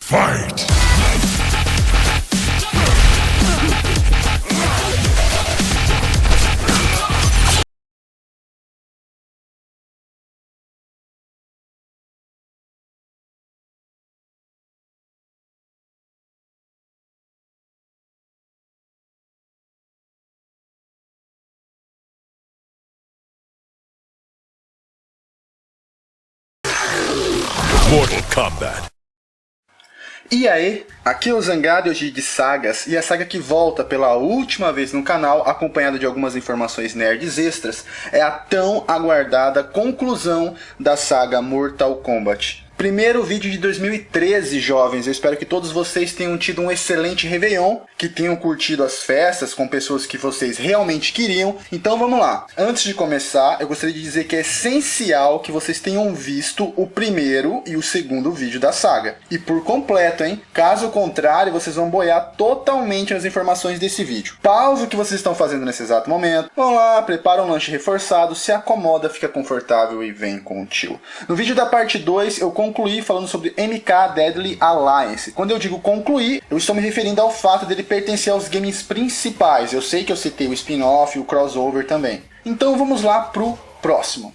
Fight! Mortal Kombat. E aí, aqui é o Zangado hoje de Sagas, e a saga que volta pela última vez no canal, acompanhada de algumas informações nerds extras, é a tão aguardada conclusão da saga Mortal Kombat. Primeiro vídeo de 2013, jovens. Eu espero que todos vocês tenham tido um excelente Réveillon, que tenham curtido as festas com pessoas que vocês realmente queriam. Então vamos lá. Antes de começar, eu gostaria de dizer que é essencial que vocês tenham visto o primeiro e o segundo vídeo da saga. E por completo, hein? Caso contrário, vocês vão boiar totalmente nas informações desse vídeo. Pausa o que vocês estão fazendo nesse exato momento. Vão lá, prepara um lanche reforçado, se acomoda, fica confortável e vem com o tio. No vídeo da parte 2, eu concluí falando sobre MK Deadly Alliance. Quando eu digo concluir, eu estou me referindo ao fato dele pertencer aos games principais. Eu sei que eu citei o spin-off e o crossover também. Então vamos lá pro próximo.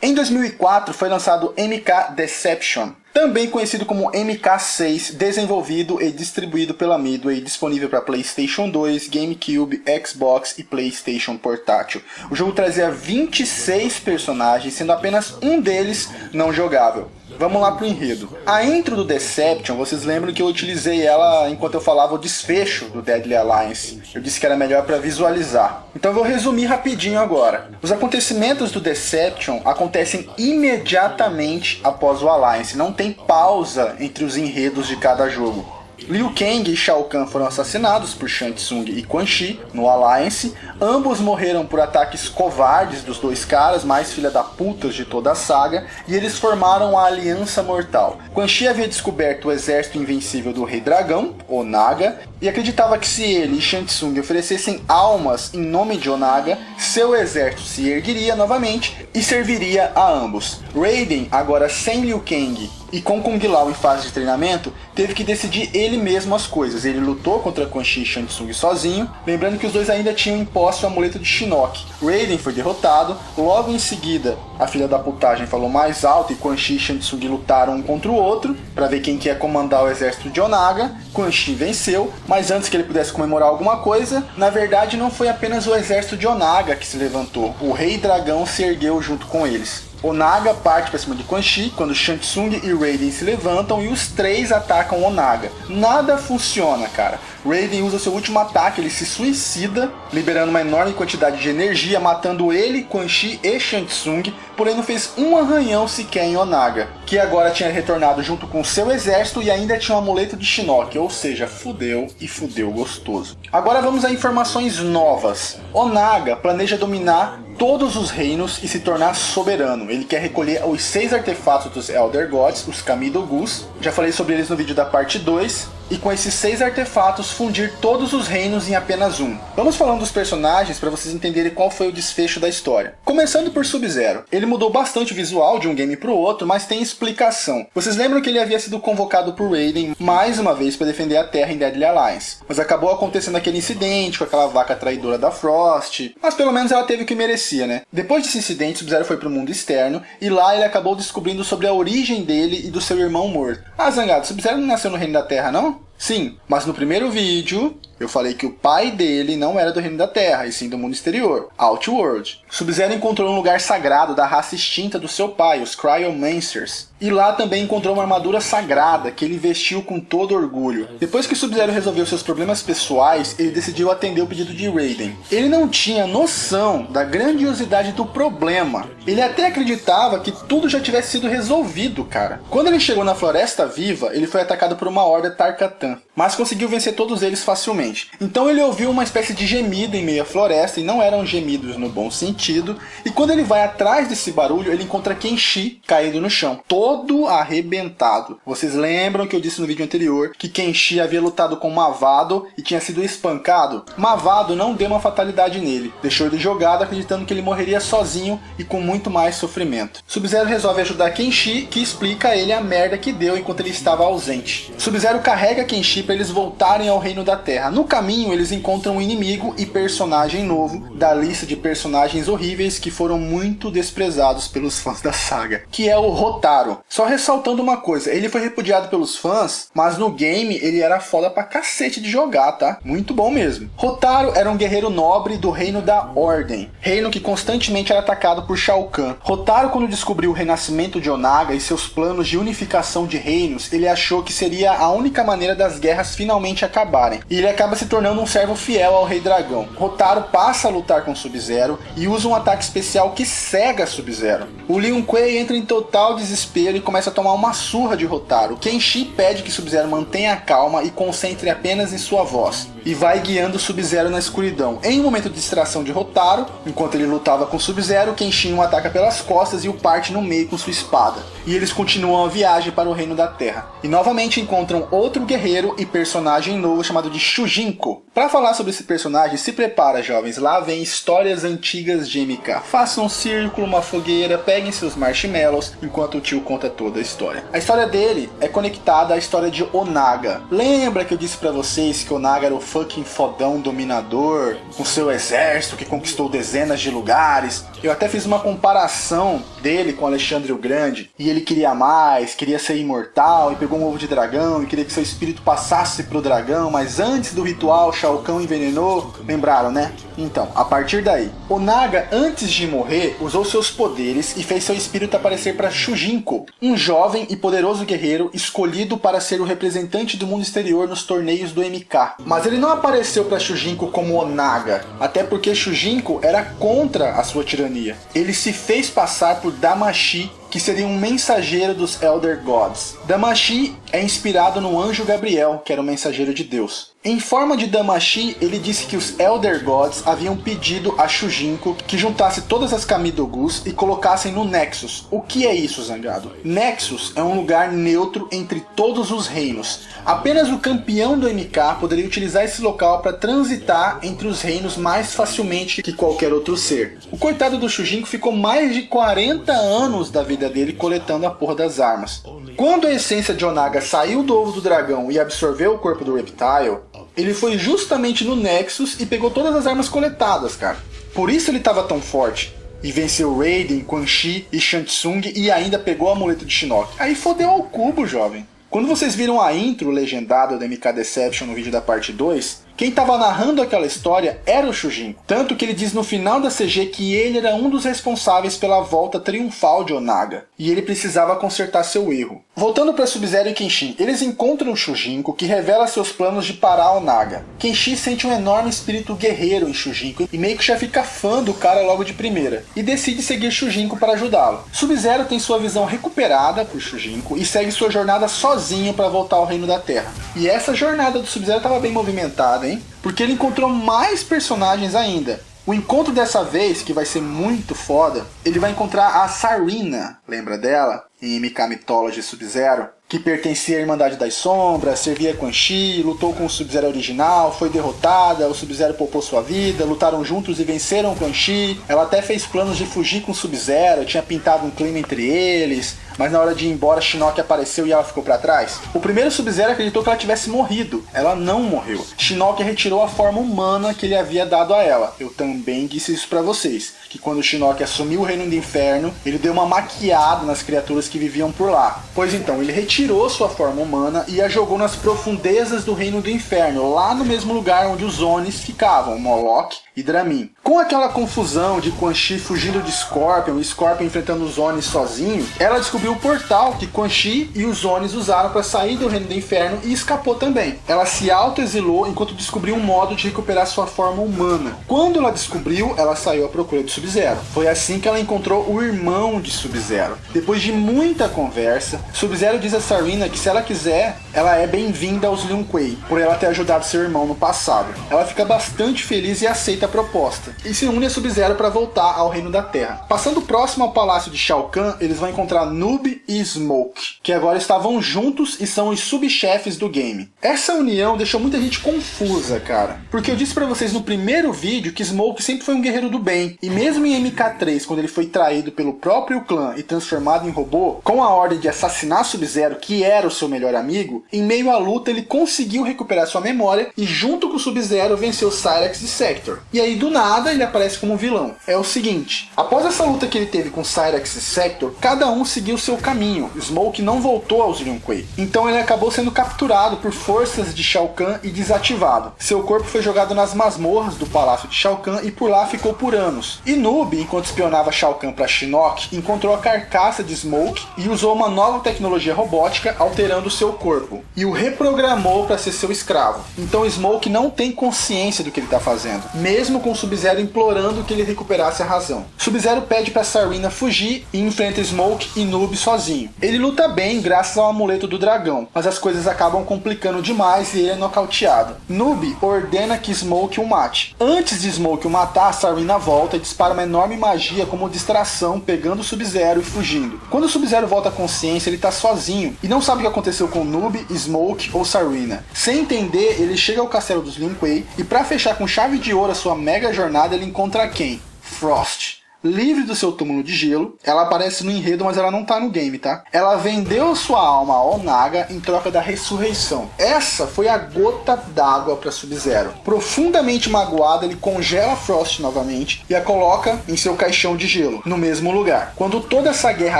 Em 2004 foi lançado MK Deception, também conhecido como MK6, desenvolvido e distribuído pela Midway, disponível para PlayStation 2, GameCube, Xbox e PlayStation Portátil. O jogo trazia 26 personagens, sendo apenas um deles não jogável. Vamos lá pro enredo. A intro do Deception, vocês lembram que eu utilizei ela enquanto eu falava o desfecho do Deadly Alliance. Eu disse que era melhor para visualizar. Então eu vou resumir rapidinho agora. Os acontecimentos do Deception acontecem imediatamente após o Alliance. Não tem pausa entre os enredos de cada jogo. Liu Kang e Shao Kahn foram assassinados por Shang Tsung e Quan Chi no Alliance. Ambos morreram por ataques covardes dos dois caras, mais filha da putas de toda a saga, e eles formaram a Aliança Mortal. Quan Chi havia descoberto o exército invencível do Rei Dragão, Onaga, e acreditava que se ele e Shang Tsung oferecessem almas em nome de Onaga, seu exército se ergueria novamente e serviria a ambos. Raiden, agora sem Liu Kang e com Kung Lao em fase de treinamento, teve que decidir ele mesmo as coisas. Ele lutou contra Quan Chi e Shang Tsung sozinho, lembrando que os dois ainda tinham imposto o amuleto de Shinnok. Raiden foi derrotado, logo em seguida a filha da putagem falou mais alto e Quan Chi e Shang Tsung lutaram um contra o outro, para ver quem que ia comandar o exército de Onaga. Quan Chi venceu, mas antes que ele pudesse comemorar alguma coisa, na verdade não foi apenas o exército de Onaga que se levantou, o Rei Dragão se ergueu junto com eles. Onaga parte para cima de Quan Chi quando Shang Tsung e Raiden se levantam e os três atacam Onaga. Nada funciona, cara. Raiden usa seu último ataque, ele se suicida, liberando uma enorme quantidade de energia, matando ele, Quan Chi e Shang Tsung, porém não fez um arranhão sequer em Onaga, que agora tinha retornado junto com seu exército e ainda tinha um amuleto de Shinnok, ou seja, fudeu e fudeu gostoso. Agora vamos a informações novas. Onaga planeja dominar todos os reinos e se tornar soberano. Ele quer recolher os 6 artefatos dos Elder Gods, os Kamido-Gus. Já falei sobre eles no vídeo da parte 2. E com esses 6 artefatos fundir todos os reinos em apenas um. Vamos falando dos personagens para vocês entenderem qual foi o desfecho da história. Começando por Sub-Zero. Ele mudou bastante o visual de um game para o outro, mas tem explicação. Vocês lembram que ele havia sido convocado por Raiden mais uma vez para defender a Terra em Deadly Alliance. Mas acabou acontecendo aquele incidente com aquela vaca traidora da Frost. Mas pelo menos ela teve o que merecia, né? Depois desse incidente, Sub-Zero foi para o mundo externo e lá ele acabou descobrindo sobre a origem dele e do seu irmão morto. Ah, Zangado, Sub-Zero não nasceu no Reino da Terra, não? Sim, mas no primeiro vídeo eu falei que o pai dele não era do Reino da Terra, e sim do mundo exterior, Outworld. Sub-Zero encontrou um lugar sagrado da raça extinta do seu pai, os Cryomancers. E lá também encontrou uma armadura sagrada que ele vestiu com todo orgulho. Depois que Sub-Zero resolveu seus problemas pessoais, ele decidiu atender o pedido de Raiden. Ele não tinha noção da grandiosidade do problema. Ele até acreditava que tudo já tivesse sido resolvido, cara. Quando ele chegou na Floresta Viva, ele foi atacado por uma horda Tarkatan, mas conseguiu vencer todos eles facilmente. Então ele ouviu uma espécie de gemido em meio à floresta, e não eram gemidos no bom sentido, e quando ele vai atrás desse barulho, ele encontra Kenshi caído no chão, todo arrebentado. Vocês lembram que eu disse no vídeo anterior que Kenshi havia lutado com Mavado e tinha sido espancado? Mavado não deu uma fatalidade nele, deixou ele jogado acreditando que ele morreria sozinho e com muito mais sofrimento. Sub-Zero resolve ajudar Kenshi, que explica a ele a merda que deu enquanto ele estava ausente. Sub-Zero carrega Kenshi para eles voltarem ao Reino da Terra. No caminho, eles encontram um inimigo e personagem novo da lista de personagens horríveis que foram muito desprezados pelos fãs da saga, que é o Hotaru. Só ressaltando uma coisa, ele foi repudiado pelos fãs, mas no game ele era foda pra cacete de jogar, tá? Muito bom mesmo. Hotaru era um guerreiro nobre do Reino da Ordem, reino que constantemente era atacado por Shao Kahn. Hotaru, quando descobriu o renascimento de Onaga e seus planos de unificação de reinos, ele achou que seria a única maneira das guerras finalmente acabarem, e ele acaba se tornando um servo fiel ao Rei Dragão. Hotaru passa a lutar com Sub-Zero e usa um ataque especial que cega Sub-Zero. O Lin Kuei entra em total desespero e começa a tomar uma surra de Hotaru. Kenshi pede que Sub-Zero mantenha a calma e concentre apenas em sua voz, e vai guiando Sub-Zero na escuridão. Em um momento de distração de Hotaru, enquanto ele lutava com Sub-Zero, Kenshin o ataca pelas costas e o parte no meio com sua espada. E eles continuam a viagem para o Reino da Terra. E novamente encontram outro guerreiro e personagem novo chamado de Shujinko. Para falar sobre esse personagem, se prepara, jovens, lá vem histórias antigas de MK. Façam um círculo, uma fogueira, peguem seus marshmallows enquanto o tio conta toda a história. A história dele é conectada à história de Onaga. Lembra que eu disse pra vocês que Onaga era o fucking fodão dominador, com seu exército que conquistou dezenas de lugares? Eu até fiz uma comparação dele com Alexandre o Grande, e ele queria mais, queria ser imortal, e pegou um ovo de dragão, e queria que seu espírito passasse pro dragão, mas antes do ritual, Shao Kahn envenenou. Lembraram, né? Então, a partir daí, Onaga, antes de morrer, usou seus poderes e fez seu espírito aparecer para Shujinko, um jovem e poderoso guerreiro escolhido para ser o representante do mundo exterior nos torneios do MK. Mas ele não apareceu para Shujinko como Onaga, até porque Shujinko era contra a sua tirania. Ele se fez passar por Damashi, que seria um mensageiro dos Elder Gods. Damashi é inspirado no anjo Gabriel, que era o mensageiro de Deus. Em forma de Damashi, ele disse que os Elder Gods haviam pedido a Shujinko que juntasse todas as Kamidogus e colocassem no Nexus. O que é isso, Zangado? Nexus é um lugar neutro entre todos os reinos. Apenas o campeão do MK poderia utilizar esse local para transitar entre os reinos mais facilmente que qualquer outro ser. O coitado do Shujinko ficou mais de 40 anos da vida dele coletando a porra das armas. Quando a essência de Onaga saiu do ovo do dragão e absorveu o corpo do Reptile, ele foi justamente no Nexus e pegou todas as armas coletadas, cara. Por isso ele estava tão forte. E venceu Raiden, Quan Chi e Shang Tsung e ainda pegou o amuleto de Shinnok. Aí fodeu ao cubo, jovem. Quando vocês viram a intro legendada da MK Deception no vídeo da parte 2, quem estava narrando aquela história era o Shujinko. Tanto que ele diz no final da CG que ele era um dos responsáveis pela volta triunfal de Onaga. E ele precisava consertar seu erro. Voltando para Sub-Zero e Kenshin, eles encontram o Shujinko, que revela seus planos de parar Onaga. Kenshin sente um enorme espírito guerreiro em Shujinko e meio que já fica fã do cara logo de primeira. E decide seguir Shujinko para ajudá-lo. Sub-Zero tem sua visão recuperada por Shujinko e segue sua jornada sozinho para voltar ao Reino da Terra. E essa jornada do Sub-Zero estava bem movimentada, hein? Porque ele encontrou mais personagens ainda. O encontro dessa vez, que vai ser muito foda, ele vai encontrar a Sarina, lembra dela? Em MK Mythology Sub-Zero, que pertencia à Irmandade das Sombras, servia Quan Chi, lutou com o Sub-Zero original, foi derrotada, o Sub-Zero poupou sua vida, lutaram juntos e venceram Quan Chi. Ela até fez planos de fugir com o Sub-Zero, tinha pintado um clima entre eles, mas na hora de ir embora, Shinnok apareceu e ela ficou pra trás. O primeiro Sub-Zero acreditou que ela tivesse morrido. Ela não morreu. Shinnok retirou a forma humana que ele havia dado a ela. Eu também disse isso pra vocês. que quando o Shinnok assumiu o Reino do Inferno, ele deu uma maquiada nas criaturas que viviam por lá. Pois então, ele retirou sua forma humana e a jogou nas profundezas do Reino do Inferno, lá no mesmo lugar onde os Onis ficavam, Moloch e Dramin. Com aquela confusão de Quan Chi fugindo de Scorpion e Scorpion enfrentando os Onis sozinho, ela descobriu o portal que Quan Chi e os Onis usaram para sair do Reino do Inferno e escapou também. Ela se auto-exilou enquanto descobriu um modo de recuperar sua forma humana. Quando ela descobriu, ela saiu à procura de Sub-Zero. Foi assim que ela encontrou o irmão de Sub-Zero. Depois de muita conversa, Sub-Zero diz a Sareena que se ela quiser, ela é bem-vinda aos Lin Kuei, por ela ter ajudado seu irmão no passado. Ela fica bastante feliz e aceita a proposta, e se une a Sub-Zero para voltar ao Reino da Terra. Passando próximo ao palácio de Shao Kahn, eles vão encontrar Noob e Smoke, que agora estavam juntos e são os subchefes do game. Essa união deixou muita gente confusa, cara, porque eu disse pra vocês no primeiro vídeo que Smoke sempre foi um guerreiro do bem, e mesmo em MK3, quando ele foi traído pelo próprio clã e transformado em robô, com a ordem de assassinar Sub-Zero, que era o seu melhor amigo, em meio à luta ele conseguiu recuperar sua memória e junto com Sub-Zero venceu Cyrax e Sector. E aí do nada ele aparece como vilão. É o seguinte, após essa luta que ele teve com Cyrax e Sector, cada um seguiu seu caminho. Smoke não voltou aos Lin Kuei, então ele acabou sendo capturado por forças de Shao Kahn e desativado. Seu corpo foi jogado nas masmorras do palácio de Shao Kahn e por lá ficou por anos. E Noob, enquanto espionava Shao Kahn para Shinnok, encontrou a carcaça de Smoke e usou uma nova tecnologia robótica alterando seu corpo e o reprogramou para ser seu escravo. Então Smoke não tem consciência do que ele está fazendo, mesmo com Sub-Zero implorando que ele recuperasse a razão. Sub-Zero pede para Sareena fugir e enfrenta Smoke e Noob sozinho. Ele luta bem graças ao amuleto do dragão, mas as coisas acabam complicando demais e ele é nocauteado. Noob ordena que Smoke o mate. Antes de Smoke o matar, Sareena volta e dispara uma enorme magia como distração, pegando Sub-Zero e fugindo. Quando Sub-Zero volta à consciência, ele está sozinho e não sabe o que aconteceu com Noob, Smoke ou Sareena. Sem entender, ele chega ao castelo dos Lin Kuei e para fechar com chave de ouro a sua mega jornada, ele encontra quem? Frost. Livre do seu túmulo de gelo, ela aparece no enredo, mas ela não tá no game, tá? Ela vendeu sua alma a Onaga em troca da ressurreição. Essa foi a gota d'água para Sub-Zero. Profundamente magoado, ele congela Frost novamente e a coloca em seu caixão de gelo, no mesmo lugar. Quando toda essa guerra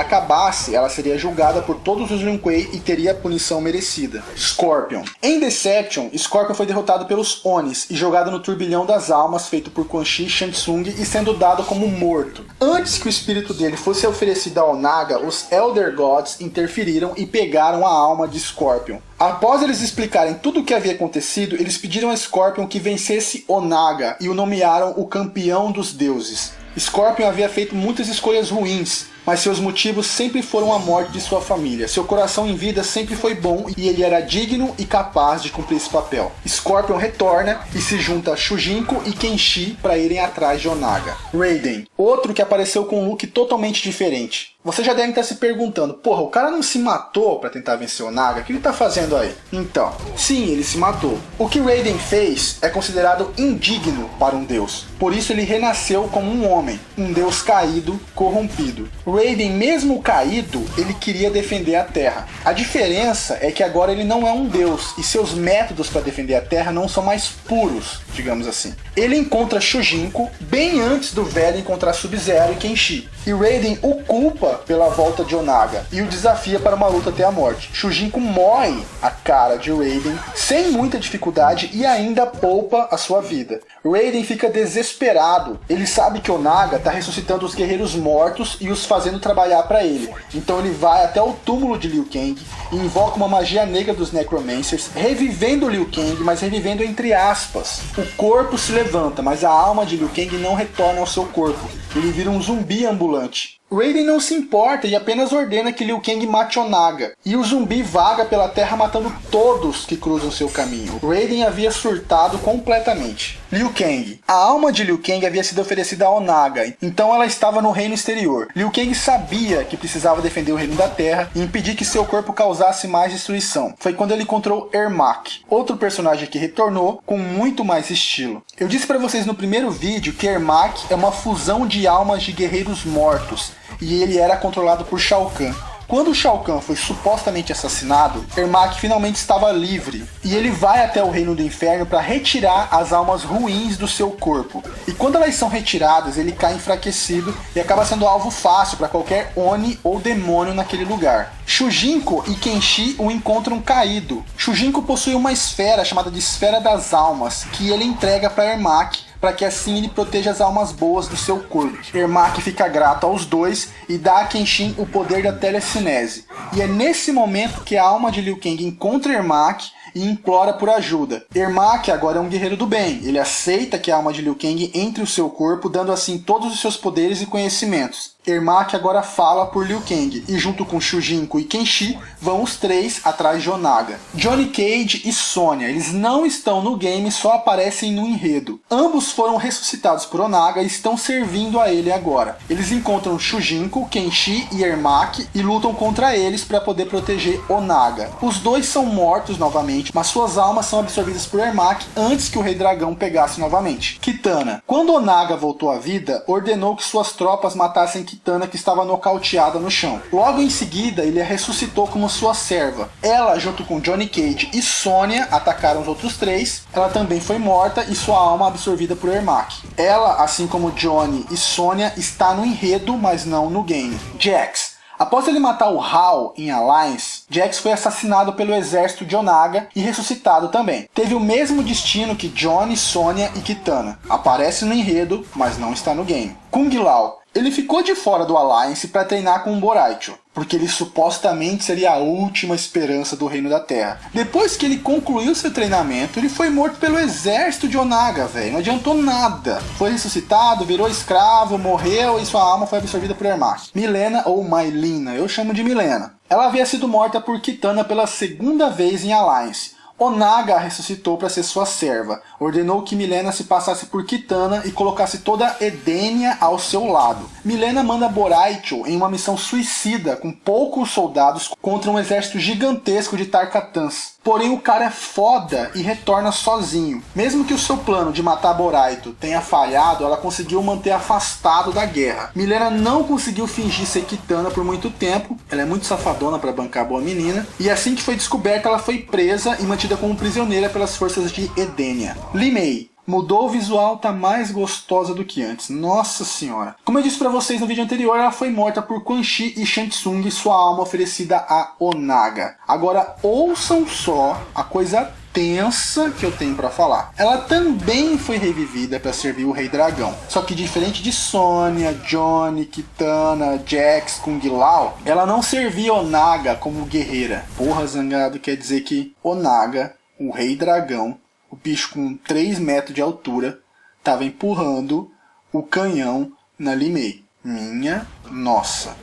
acabasse, ela seria julgada por todos os Lin Kuei e teria a punição merecida. Scorpion. Em Deception, Scorpion foi derrotado pelos Onis e jogado no turbilhão das almas feito por Quan Chi, Shang Tsung e sendo dado como morto. Antes que o espírito dele fosse oferecido a Onaga, os Elder Gods interferiram e pegaram a alma de Scorpion. Após eles explicarem tudo o que havia acontecido, eles pediram a Scorpion que vencesse Onaga e o nomearam o campeão dos deuses. Scorpion havia feito muitas escolhas ruins, mas seus motivos sempre foram a morte de sua família. Seu coração em vida sempre foi bom e ele era digno e capaz de cumprir esse papel. Scorpion retorna e se junta a Shujinko e Kenshi para irem atrás de Onaga. Raiden, outro que apareceu com um look totalmente diferente. Você já deve estar se perguntando, porra, o cara não se matou para tentar vencer Onaga? O que ele tá fazendo aí? Então, sim, ele se matou. O que Raiden fez é considerado indigno para um deus. Por isso ele renasceu como um homem, um deus caído, corrompido. Raiden, mesmo caído, ele queria defender a Terra. A diferença é que agora ele não é um deus e seus métodos para defender a Terra não são mais puros, digamos assim. Ele encontra Shujinko bem antes do velho encontrar Sub-Zero e Kenshi. E Raiden o culpa pela volta de Onaga e o desafia para uma luta até a morte. Shujinko moe a cara de Raiden sem muita dificuldade e ainda poupa a sua vida. Raiden fica desesperado. Ele sabe que Onaga está ressuscitando os guerreiros mortos e os fazendo trabalhar para ele. Então ele vai até o túmulo de Liu Kang e invoca uma magia negra dos Necromancers, revivendo Liu Kang, mas revivendo entre aspas. O corpo se levanta, mas a alma de Liu Kang não retorna ao seu corpo. Ele vira um zumbi ambulante. Raiden não se importa e apenas ordena que Liu Kang mate Onaga, e o zumbi vaga pela terra matando todos que cruzam seu caminho. Raiden havia surtado completamente. Liu Kang. A alma de Liu Kang havia sido oferecida a Onaga, então ela estava no reino exterior. Liu Kang sabia que precisava defender o reino da terra e impedir que seu corpo causasse mais destruição. Foi quando ele encontrou Ermac, outro personagem que retornou com muito mais estilo. Eu disse para vocês no primeiro vídeo que Ermac é uma fusão de almas de guerreiros mortos, e ele era controlado por Shao Kahn. Quando Shao Kahn foi supostamente assassinado, Ermac finalmente estava livre, e ele vai até o Reino do Inferno para retirar as almas ruins do seu corpo. E quando elas são retiradas, ele cai enfraquecido e acaba sendo alvo fácil para qualquer Oni ou demônio naquele lugar. Shujinko e Kenshi o encontram caído. Shujinko possui uma esfera chamada de Esfera das Almas, que ele entrega para Ermac, para que assim ele proteja as almas boas do seu corpo. Ermac fica grato aos dois e dá a Kenshin o poder da telecinese. E é nesse momento que a alma de Liu Kang encontra Ermac e implora por ajuda. Ermac agora é um guerreiro do bem. Ele aceita que a alma de Liu Kang entre o seu corpo, dando assim todos os seus poderes e conhecimentos. Ermac agora fala por Liu Kang, e junto com Shujinko e Kenshi, vão os três atrás de Onaga. Johnny Cage e Sonya, eles não estão no game, só aparecem no enredo. Ambos foram ressuscitados por Onaga e estão servindo a ele agora. Eles encontram Shujinko, Kenshi e Ermac e lutam contra eles para poder proteger Onaga. Os dois são mortos novamente, mas suas almas são absorvidas por Ermac antes que o Rei Dragão pegasse novamente. Kitana. Quando Onaga voltou à vida, ordenou que suas tropas matassem Kitana, que estava nocauteada no chão. Logo em seguida, ele a ressuscitou como sua serva. Ela, junto com Johnny Cage e Sonya, atacaram os outros três. Ela também foi morta e sua alma absorvida por Ermac. Ela, assim como Johnny e Sonya, está no enredo, mas não no game. Jax. Após ele matar o Hal em Alliance, Jax foi assassinado pelo exército de Onaga e ressuscitado também. Teve o mesmo destino que Johnny, Sonya e Kitana. Aparece no enredo, mas não está no game. Kung Lao. Ele ficou de fora do Alliance para treinar com o Boraicho, porque ele supostamente seria a última esperança do Reino da Terra. Depois que ele concluiu seu treinamento, ele foi morto pelo exército de Onaga, velho. Não adiantou nada. Foi ressuscitado, virou escravo, morreu e sua alma foi absorvida por Ermac. Milena, ou Mylena, eu chamo de Milena. Ela havia sido morta por Kitana pela segunda vez em Alliance. Onaga a ressuscitou para ser sua serva. Ordenou que Milena se passasse por Kitana e colocasse toda Edenia ao seu lado. Milena manda Boraicho em uma missão suicida com poucos soldados contra um exército gigantesco de Tarkatans. Porém o cara é foda e retorna sozinho. Mesmo que o seu plano de matar Boraicho tenha falhado, ela conseguiu manter afastado da guerra. Milena não conseguiu fingir ser Kitana por muito tempo. Ela é muito safadona para bancar a boa menina. E assim que foi descoberta, ela foi presa e mantida como prisioneira pelas forças de Edenia. Li Mei. Mudou o visual, tá mais gostosa do que antes. Nossa senhora. Como eu disse pra vocês no vídeo anterior, ela foi morta por Quan Chi e Shang Tsung e sua alma oferecida a Onaga. Agora ouçam só a coisa tensa que eu tenho pra falar. Ela também foi revivida para servir o Rei Dragão. Só que diferente de Sonya, Johnny, Kitana, Jax, Kung Lao, ela não servia Onaga como guerreira. Porra, zangado, quer dizer que Onaga, o Rei Dragão, o bicho com 3 metros de altura, estava empurrando o canhão na Li Mei. Minha nossa.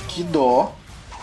Que dó,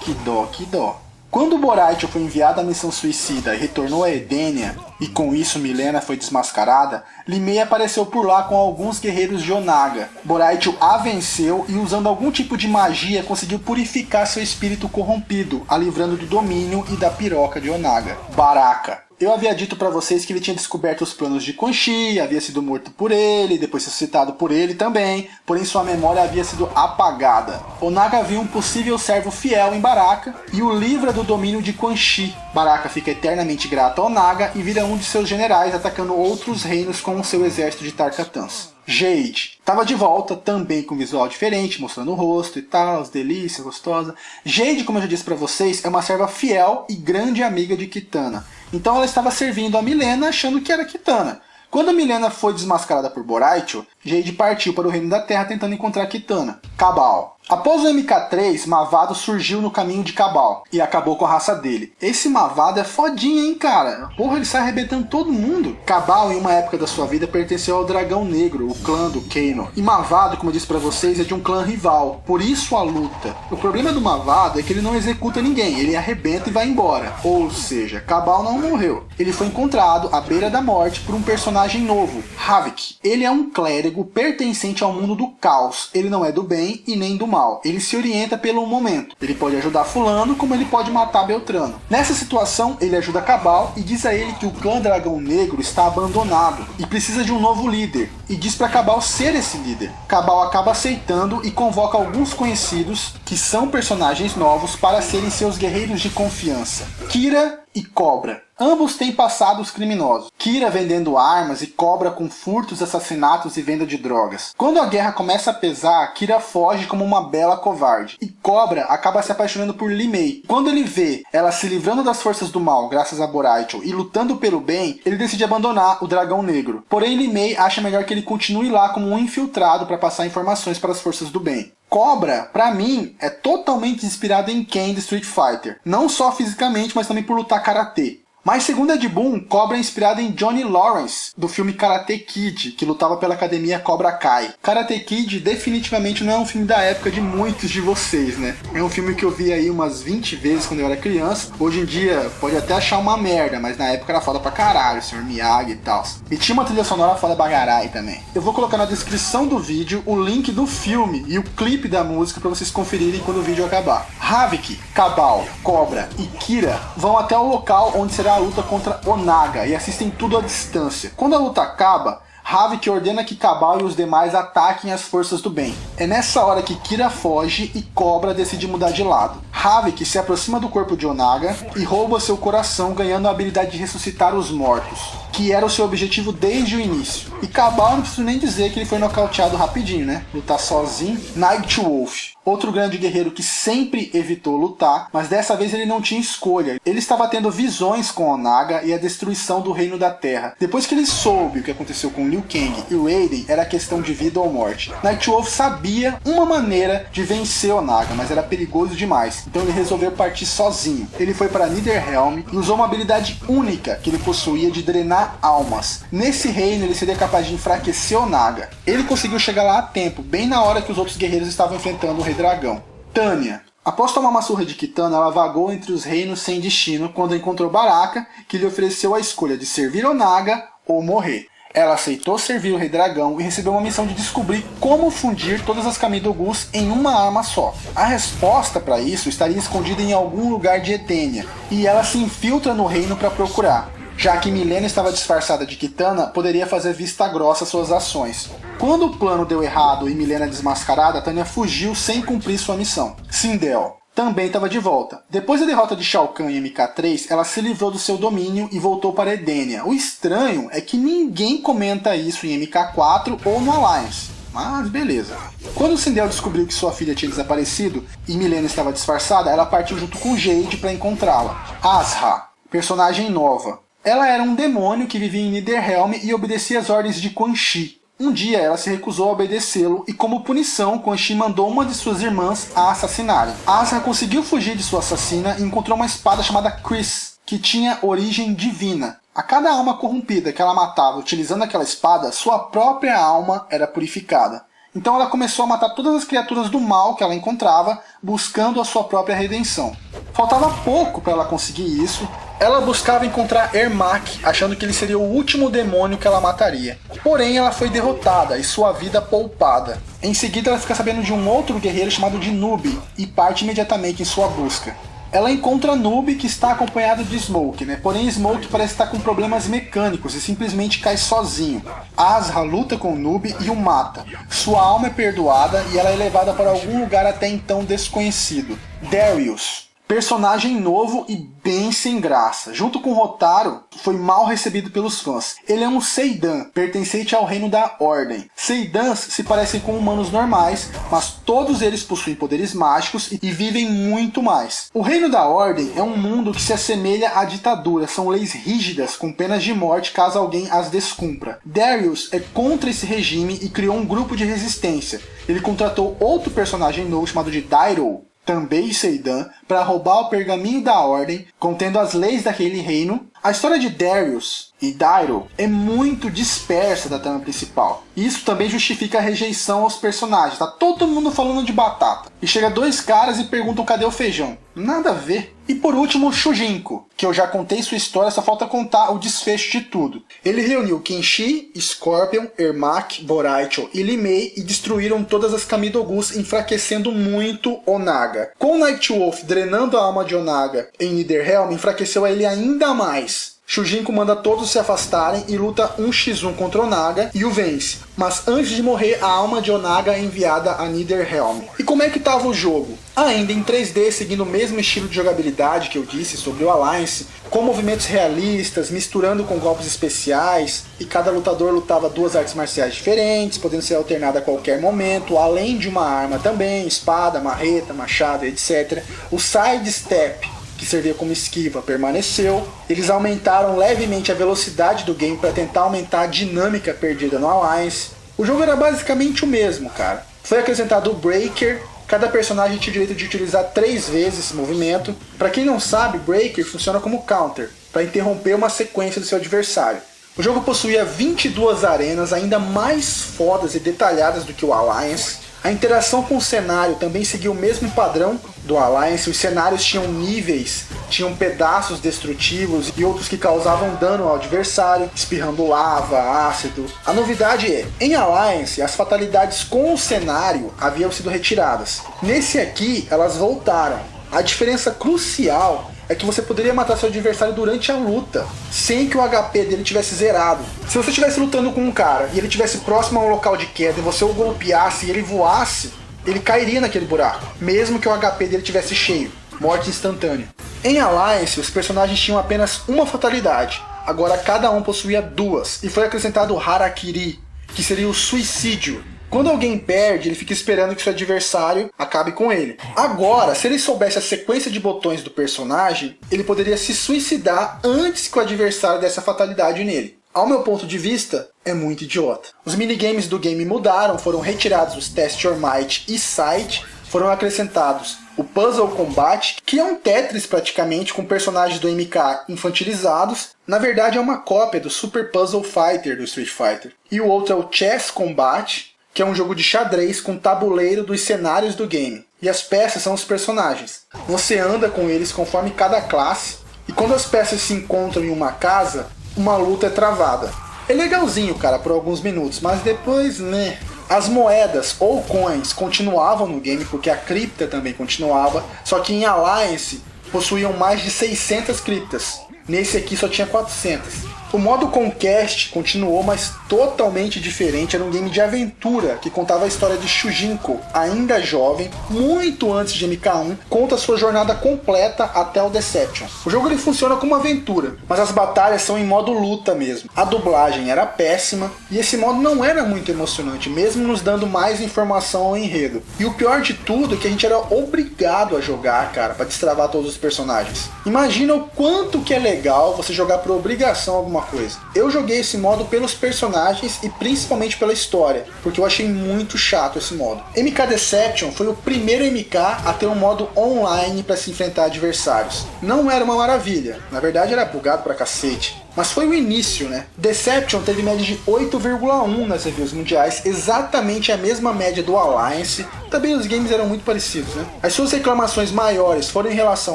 que dó, que dó. Quando Boraicho foi enviado à missão suicida e retornou a Edenia, e com isso Milena foi desmascarada, Li Mei apareceu por lá com alguns guerreiros de Onaga. Boraicho a venceu e, usando algum tipo de magia, conseguiu purificar seu espírito corrompido, a livrando do domínio e da piroca de Onaga. Baraka. Eu havia dito pra vocês que ele tinha descoberto os planos de Quan Chi, havia sido morto por ele, depois ressuscitado por ele também, porém sua memória havia sido apagada. Onaga viu um possível servo fiel em Baraka e o livra do domínio de Quan Chi. Baraka fica eternamente grato a Onaga e vira um de seus generais, atacando outros reinos com o seu exército de Tarkatans. Jade estava de volta, também com visual diferente, mostrando o rosto e tal, as delícias, gostosa. Jade, como eu já disse pra vocês, é uma serva fiel e grande amiga de Kitana. Então ela estava servindo a Milena achando que era Kitana. Quando a Milena foi desmascarada por Boraicho, Jade partiu para o Reino da Terra tentando encontrar Kitana. Cabal. Após o MK3, Mavado surgiu no caminho de Cabal e acabou com a raça dele. Esse Mavado é fodinha, hein, cara? Porra, ele sai arrebentando todo mundo. Cabal, em uma época da sua vida, pertenceu ao Dragão Negro, o clã do Kano. E Mavado, como eu disse pra vocês, é de um clã rival. Por isso a luta. O problema do Mavado é que ele não executa ninguém, ele arrebenta e vai embora. Ou seja, Cabal não morreu. Ele foi encontrado à beira da morte por um personagem novo, Havik. Ele é um clérigo pertencente ao mundo do caos. Ele não é do bem e nem do mal. mal, ele se orienta pelo momento. Ele pode ajudar fulano, como ele pode matar Beltrano. Nessa situação, ele ajuda Cabal e diz a ele que o clã Dragão Negro está abandonado e precisa de um novo líder, e diz para Cabal ser esse líder. Cabal acaba aceitando e convoca alguns conhecidos, que são personagens novos, para serem seus guerreiros de confiança: Kira e Cobra. Ambos têm passados criminosos. Kira vendendo armas e Cobra com furtos, assassinatos e venda de drogas. Quando a guerra começa a pesar, Kira foge como uma bela covarde. E Cobra acaba se apaixonando por Li Mei. Quando ele vê ela se livrando das forças do mal graças a Boraicho e lutando pelo bem, ele decide abandonar o Dragão Negro. Porém, Li Mei acha melhor que ele continue lá como um infiltrado para passar informações para as forças do bem. Cobra, pra mim, é totalmente inspirado em Ken de Street Fighter. Não só fisicamente, mas também por lutar karatê. Mas segundo Ed Boon, Cobra é inspirado em Johnny Lawrence, do filme Karate Kid, que lutava pela academia Cobra Kai. Karate Kid definitivamente não é um filme da época de muitos de vocês, né? É um filme que eu vi aí umas 20 vezes quando eu era criança. Hoje em dia pode até achar uma merda, mas na época era foda pra caralho, Sr. Miyagi e tal. E tinha uma trilha sonora foda bagarai também. Eu vou colocar na descrição do vídeo o link do filme e o clipe da música pra vocês conferirem quando o vídeo acabar. Havik, Cabal, Cobra e Kira vão até o local onde será a luta contra Onaga e assistem tudo à distância. Quando a luta acaba, Havik ordena que Cabal e os demais ataquem as forças do bem. É nessa hora que Kira foge e Cobra decide mudar de lado. Havik se aproxima do corpo de Onaga e rouba seu coração, ganhando a habilidade de ressuscitar os mortos, que era o seu objetivo desde o início. E Cabal, não preciso nem dizer que ele foi nocauteado rapidinho, né? Lutar sozinho. Nightwolf, outro grande guerreiro que sempre evitou lutar, mas dessa vez ele não tinha escolha. Ele estava tendo visões com Onaga e a destruição do Reino da Terra. Depois que ele soube o que aconteceu com Liu Kang e Raiden, era questão de vida ou morte. Nightwolf sabia uma maneira de vencer Onaga, mas era perigoso demais. Então ele resolveu partir sozinho. Ele foi para Nidherrealm e usou uma habilidade única que ele possuía de drenar almas. Nesse reino ele seria capaz de enfraquecer Onaga. Ele conseguiu chegar lá a tempo, bem na hora que os outros guerreiros estavam enfrentando o Rei Dragão. Tanya. Após tomar uma surra de Kitana, ela vagou entre os reinos sem destino quando encontrou Baraka, que lhe ofereceu a escolha de servir Onaga ou morrer. Ela aceitou servir o Rei Dragão e recebeu uma missão de descobrir como fundir todas as Kamidogus em uma arma só. A resposta para isso estaria escondida em algum lugar de Edenia, e ela se infiltra no reino para procurar. Já que Mileena estava disfarçada de Kitana, poderia fazer vista grossa às suas ações. Quando o plano deu errado e Mileena desmascarada, Tanya fugiu sem cumprir sua missão. Sindel também estava de volta. Depois da derrota de Shao Kahn em MK3, ela se livrou do seu domínio e voltou para Edenia. O estranho é que ninguém comenta isso em MK4 ou no Alliance. Mas beleza. Quando Sindel descobriu que sua filha tinha desaparecido e Mileena estava disfarçada, ela partiu junto com Jade para encontrá-la. Asra, personagem nova. Ela era um demônio que vivia em Nidherrealm e obedecia às ordens de Quan Chi. Um dia ela se recusou a obedecê-lo e, como punição, Quan Chi mandou uma de suas irmãs a assassinarem. Asra conseguiu fugir de sua assassina e encontrou uma espada chamada Chris, que tinha origem divina. A cada alma corrompida que ela matava utilizando aquela espada, sua própria alma era purificada. Então ela começou a matar todas as criaturas do mal que ela encontrava, buscando a sua própria redenção. Faltava pouco para ela conseguir isso. Ela buscava encontrar Ermac, achando que ele seria o último demônio que ela mataria. Porém, ela foi derrotada e sua vida poupada. Em seguida, ela fica sabendo de um outro guerreiro chamado de Noob e parte imediatamente em sua busca. Ela encontra Noob, que está acompanhado de Smoke, Porém Smoke parece estar com problemas mecânicos e simplesmente cai sozinho. Asra luta com Noob e o mata. Sua alma é perdoada e ela é levada para algum lugar até então desconhecido. Darius, personagem novo e bem sem graça. Junto com Hotaru, foi mal recebido pelos fãs. Ele é um Seidan, pertencente ao reino da Ordem. Seidans se parecem com humanos normais, mas todos eles possuem poderes mágicos e vivem muito mais. O reino da Ordem é um mundo que se assemelha à ditadura. São leis rígidas, com penas de morte caso alguém as descumpra. Darius é contra esse regime e criou um grupo de resistência. Ele contratou outro personagem novo chamado de Dairo, também Seidan, para roubar o pergaminho da Ordem, contendo as leis daquele reino. A história de Darius e Dairo é muito dispersa da trama principal. Isso também justifica a rejeição aos personagens. Tá todo mundo falando de batata. E chega dois caras e perguntam cadê o feijão. Nada a ver. E por último, Shujinko, que eu já contei sua história, só falta contar o desfecho de tudo. Ele reuniu Kenshi, Scorpion, Ermac, Boraicho e Limei e destruíram todas as Kamidogus, enfraquecendo muito Onaga. Com Nightwolf drenando a alma de Onaga em Niederhelm, enfraqueceu ele ainda mais. Shujinko manda todos se afastarem e luta 1x1 contra Onaga e o vence. Mas antes de morrer, a alma de Onaga é enviada a Niederhelm. E como é que estava o jogo? Ainda em 3D, seguindo o mesmo estilo de jogabilidade que eu disse sobre o Alliance, com movimentos realistas, misturando com golpes especiais, e cada lutador lutava duas artes marciais diferentes, podendo ser alternada a qualquer momento, além de uma arma também, espada, marreta, machado, etc. O sidestep, que servia como esquiva, permaneceu. Eles aumentaram levemente a velocidade do game para tentar aumentar a dinâmica perdida no Alliance. O jogo era basicamente o mesmo, cara. Foi acrescentado o Breaker. Cada personagem tinha o direito de utilizar 3 vezes esse movimento. Para quem não sabe, Breaker funciona como counter, para interromper uma sequência do seu adversário. O jogo possuía 22 arenas, ainda mais fodas e detalhadas do que o Alliance. A interação com o cenário também seguiu o mesmo padrão do Alliance. Os cenários tinham níveis, tinham pedaços destrutivos e outros que causavam dano ao adversário, espirrando lava, ácido. A novidade é, em Alliance, as fatalidades com o cenário haviam sido retiradas. Nesse aqui, elas voltaram. A diferença crucial é que você poderia matar seu adversário durante a luta, sem que o HP dele tivesse zerado. Se você estivesse lutando com um cara e ele estivesse próximo a um local de queda e você o golpeasse e ele voasse, ele cairia naquele buraco, mesmo que o HP dele tivesse cheio. Morte instantânea. Em Alliance, os personagens tinham apenas uma fatalidade, agora cada um possuía 2, e foi acrescentado o Harakiri, que seria o suicídio. Quando alguém perde, ele fica esperando que seu adversário acabe com ele. Agora, se ele soubesse a sequência de botões do personagem, ele poderia se suicidar antes que o adversário desse a fatalidade nele. Ao meu ponto de vista, é muito idiota. Os minigames do game mudaram, foram retirados os Test Your Might e Sight, foram acrescentados o Puzzle Combat, que é um Tetris praticamente, com personagens do MK infantilizados. Na verdade é uma cópia do Super Puzzle Fighter do Street Fighter. E o outro é o Chess Combat, que é um jogo de xadrez com tabuleiro dos cenários do game. E as peças são os personagens. Você anda com eles conforme cada classe, e quando as peças se encontram em uma casa, uma luta é travada. É legalzinho, cara, por alguns minutos, mas depois, né? As moedas ou coins continuavam no game, porque a cripta também continuava, só que em Alliance possuíam mais de 600 criptas. Nesse aqui só tinha 400. O modo Conquest continuou, mas totalmente diferente. Era um game de aventura que contava a história de Shujinko, ainda jovem, muito antes de MK1, conta a sua jornada completa até o Deception. O jogo ele funciona como aventura, mas as batalhas são em modo luta mesmo. A dublagem era péssima e esse modo não era muito emocionante, mesmo nos dando mais informação ao enredo. E o pior de tudo é que a gente era obrigado a jogar, cara, para destravar todos os personagens. Imagina o quanto que é legal você jogar por obrigação alguma coisa. Eu joguei esse modo pelos personagens e principalmente pela história, porque eu achei muito chato esse modo. MK Deception foi o primeiro MK a ter um modo online para se enfrentar adversários. Não era uma maravilha, na verdade era bugado pra cacete. Mas foi o início, né? Deception teve média de 8,1 nas reviews mundiais, exatamente a mesma média do Alliance. Também os games eram muito parecidos, né? As suas reclamações maiores foram em relação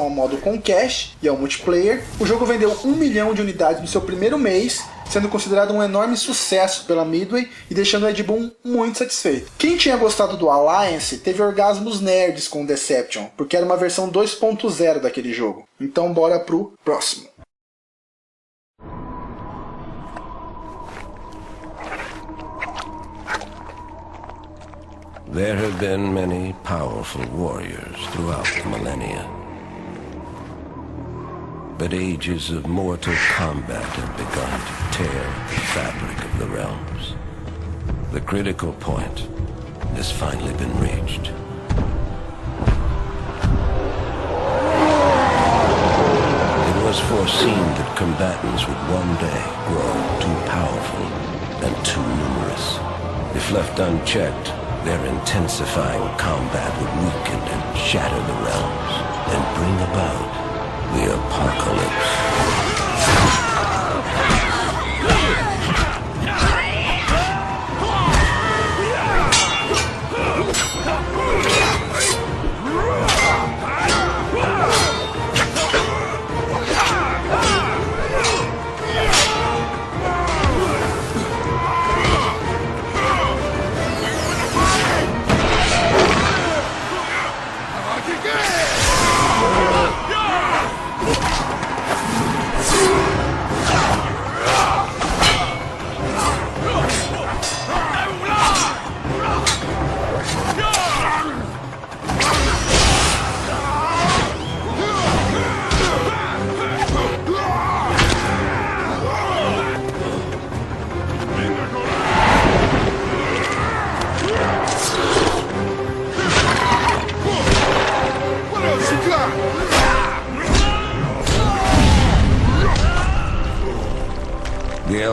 ao modo Conquest e ao multiplayer. O jogo vendeu 1 milhão de unidades no seu primeiro mês, sendo considerado um enorme sucesso pela Midway e deixando o Ed Boon muito satisfeito. Quem tinha gostado do Alliance teve orgasmos nerds com Deception, porque era uma versão 2.0 daquele jogo. Então bora pro próximo. There have been many powerful warriors throughout the millennia. But ages of mortal combat have begun to tear the fabric of the realms. The critical point has finally been reached. It was foreseen that combatants would one day grow too powerful and too numerous. If left unchecked, their intensifying combat would weaken and shatter the realms and bring about the apocalypse.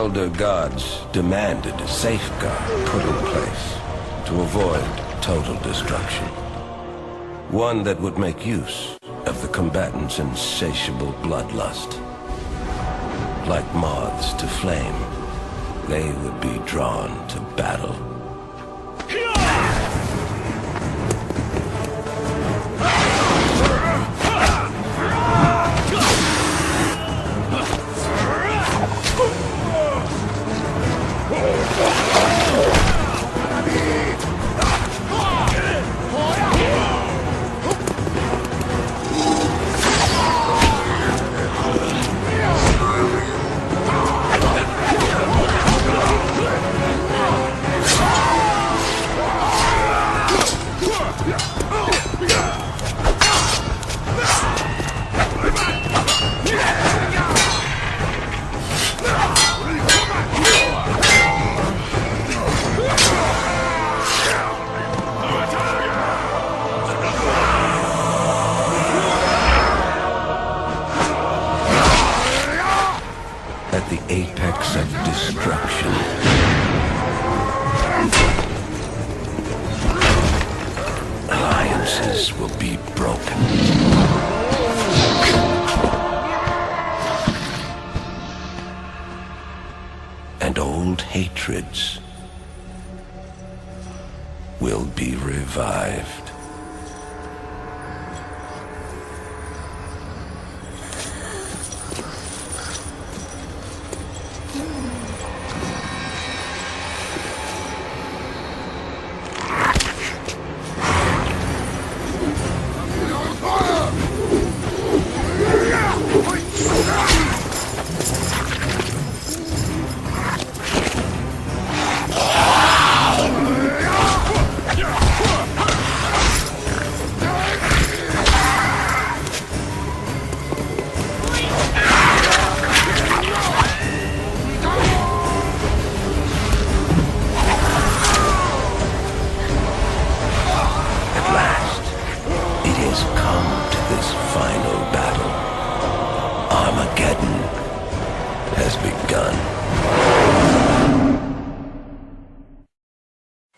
Elder Gods demanded a safeguard put in place to avoid total destruction. One that would make use of the combatants' insatiable bloodlust. Like moths to flame, they would be drawn to battle. At the apex of destruction, alliances will be broken. And old hatreds will be revived.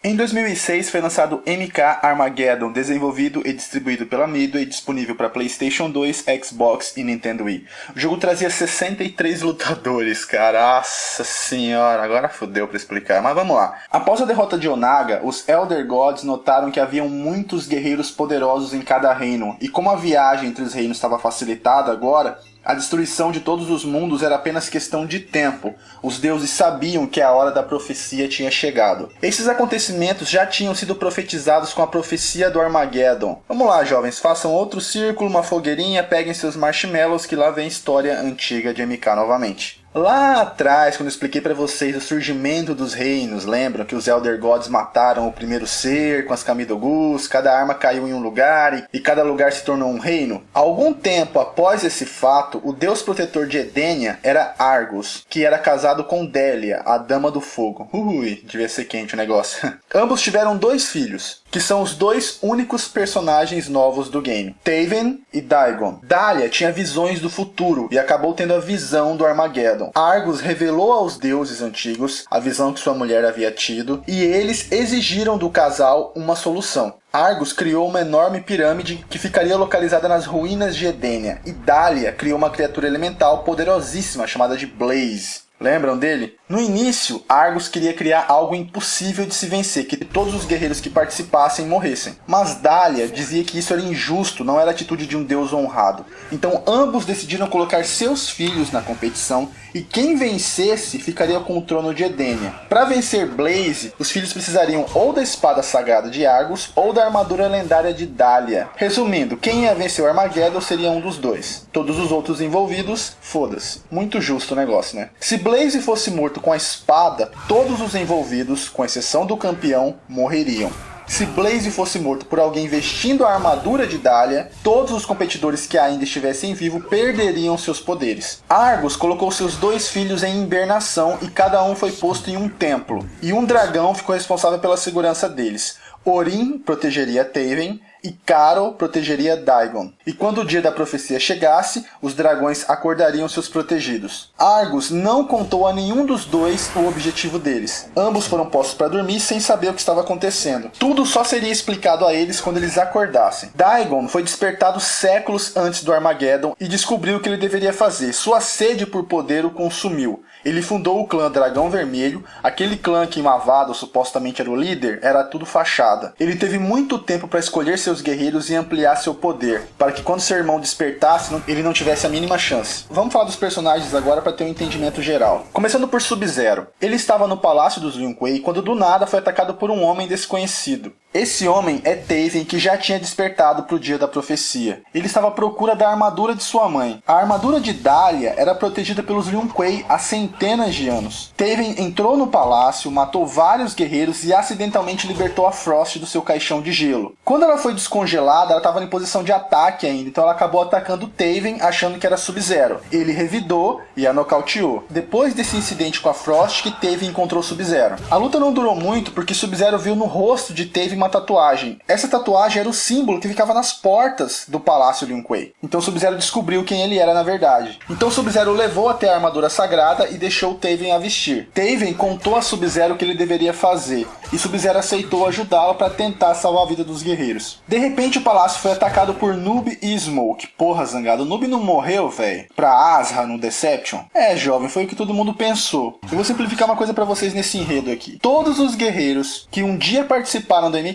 Em 2006 foi lançado MK Armageddon, desenvolvido e distribuído pela Midway, disponível para PlayStation 2, Xbox e Nintendo Wii. O jogo trazia 63 lutadores, cara. Nossa senhora, agora fodeu para explicar, mas vamos lá. Após a derrota de Onaga, os Elder Gods notaram que haviam muitos guerreiros poderosos em cada reino, e como a viagem entre os reinos estava facilitada agora, a destruição de todos os mundos era apenas questão de tempo. Os deuses sabiam que a hora da profecia tinha chegado. Esses acontecimentos já tinham sido profetizados com a profecia do Armageddon. Vamos lá, jovens, façam outro círculo, uma fogueirinha, peguem seus marshmallows que lá vem história antiga de MK novamente. Lá atrás, quando eu expliquei para vocês o surgimento dos reinos, lembram que os Elder Gods mataram o primeiro ser com as Kamidogus, cada arma caiu em um lugar e cada lugar se tornou um reino? Algum tempo após esse fato, o deus protetor de Edenia era Argus, que era casado com Delia, a Dama do Fogo. Ui, devia ser quente o negócio. Ambos tiveram 2 filhos, que são os 2 únicos personagens novos do game, Taven e Dagon. Dalia tinha visões do futuro e acabou tendo a visão do Armageddon. Argus revelou aos deuses antigos a visão que sua mulher havia tido e eles exigiram do casal uma solução. Argus criou uma enorme pirâmide que ficaria localizada nas ruínas de Edenia, e Dalia criou uma criatura elemental poderosíssima chamada de Blaze. Lembram dele? No início, Argus queria criar algo impossível de se vencer, que todos os guerreiros que participassem morressem. Mas Dalia dizia que isso era injusto, não era a atitude de um deus honrado. Então ambos decidiram colocar seus filhos na competição, e quem vencesse ficaria com o trono de Edenia. Para vencer Blaze, os filhos precisariam ou da espada sagrada de Argus, ou da armadura lendária de Dalia. Resumindo, quem ia vencer o Armageddon seria um dos dois. Todos os outros envolvidos, foda-se. Muito justo o negócio, né? Se Blaze fosse morto com a espada, todos os envolvidos, com exceção do campeão, morreriam. Se Blaze fosse morto por alguém vestindo a armadura de Dalia, todos os competidores que ainda estivessem vivos perderiam seus poderes. Argus colocou seus 2 filhos em hibernação e cada um foi posto em um templo. E um dragão ficou responsável pela segurança deles. Orin protegeria Taven e Carol protegeria Dagon. E quando o dia da profecia chegasse, os dragões acordariam seus protegidos. Argus não contou a nenhum dos dois o objetivo deles. Ambos foram postos para dormir sem saber o que estava acontecendo. Tudo só seria explicado a eles quando eles acordassem. Dagon foi despertado séculos antes do Armageddon e descobriu o que ele deveria fazer. Sua sede por poder o consumiu. Ele fundou o clã Dragão Vermelho. Aquele clã que Mavado supostamente era o líder, era tudo fachada. Ele teve muito tempo para escolher seus guerreiros e ampliar seu poder, para que quando seu irmão despertasse, ele não tivesse a mínima chance. Vamos falar dos personagens agora para ter um entendimento geral. Começando por Sub-Zero. Ele estava no palácio dos Lin Kuei quando do nada foi atacado por um homem desconhecido. Esse homem é Taven, que já tinha despertado para o dia da profecia. Ele estava à procura da armadura de sua mãe. A armadura de Dahlia era protegida pelos Lin Kuei há centenas de anos. Taven entrou no palácio, matou vários guerreiros e acidentalmente libertou a Frost do seu caixão de gelo. Quando ela foi descongelada, ela estava em posição de ataque ainda, então ela acabou atacando Taven achando que era Sub-Zero. Ele revidou e a nocauteou. Depois desse incidente com a Frost, que Taven encontrou Sub-Zero. A luta não durou muito porque Sub-Zero viu no rosto de Taven uma tatuagem. Essa tatuagem era o símbolo que ficava nas portas do Palácio Lin Kuei. Então Sub-Zero descobriu quem ele era na verdade. Então Sub-Zero o levou até a armadura sagrada e deixou Taven a vestir. Taven contou a Sub-Zero o que ele deveria fazer, e Sub-Zero aceitou ajudá-lo para tentar salvar a vida dos guerreiros. De repente o palácio foi atacado por Noob e Smoke. Porra, Zangado, o Noob não morreu, velho? Pra Asra no Deception? É, jovem, foi o que todo mundo pensou. Eu vou simplificar uma coisa pra vocês nesse enredo aqui. Todos os guerreiros que um dia participaram do MK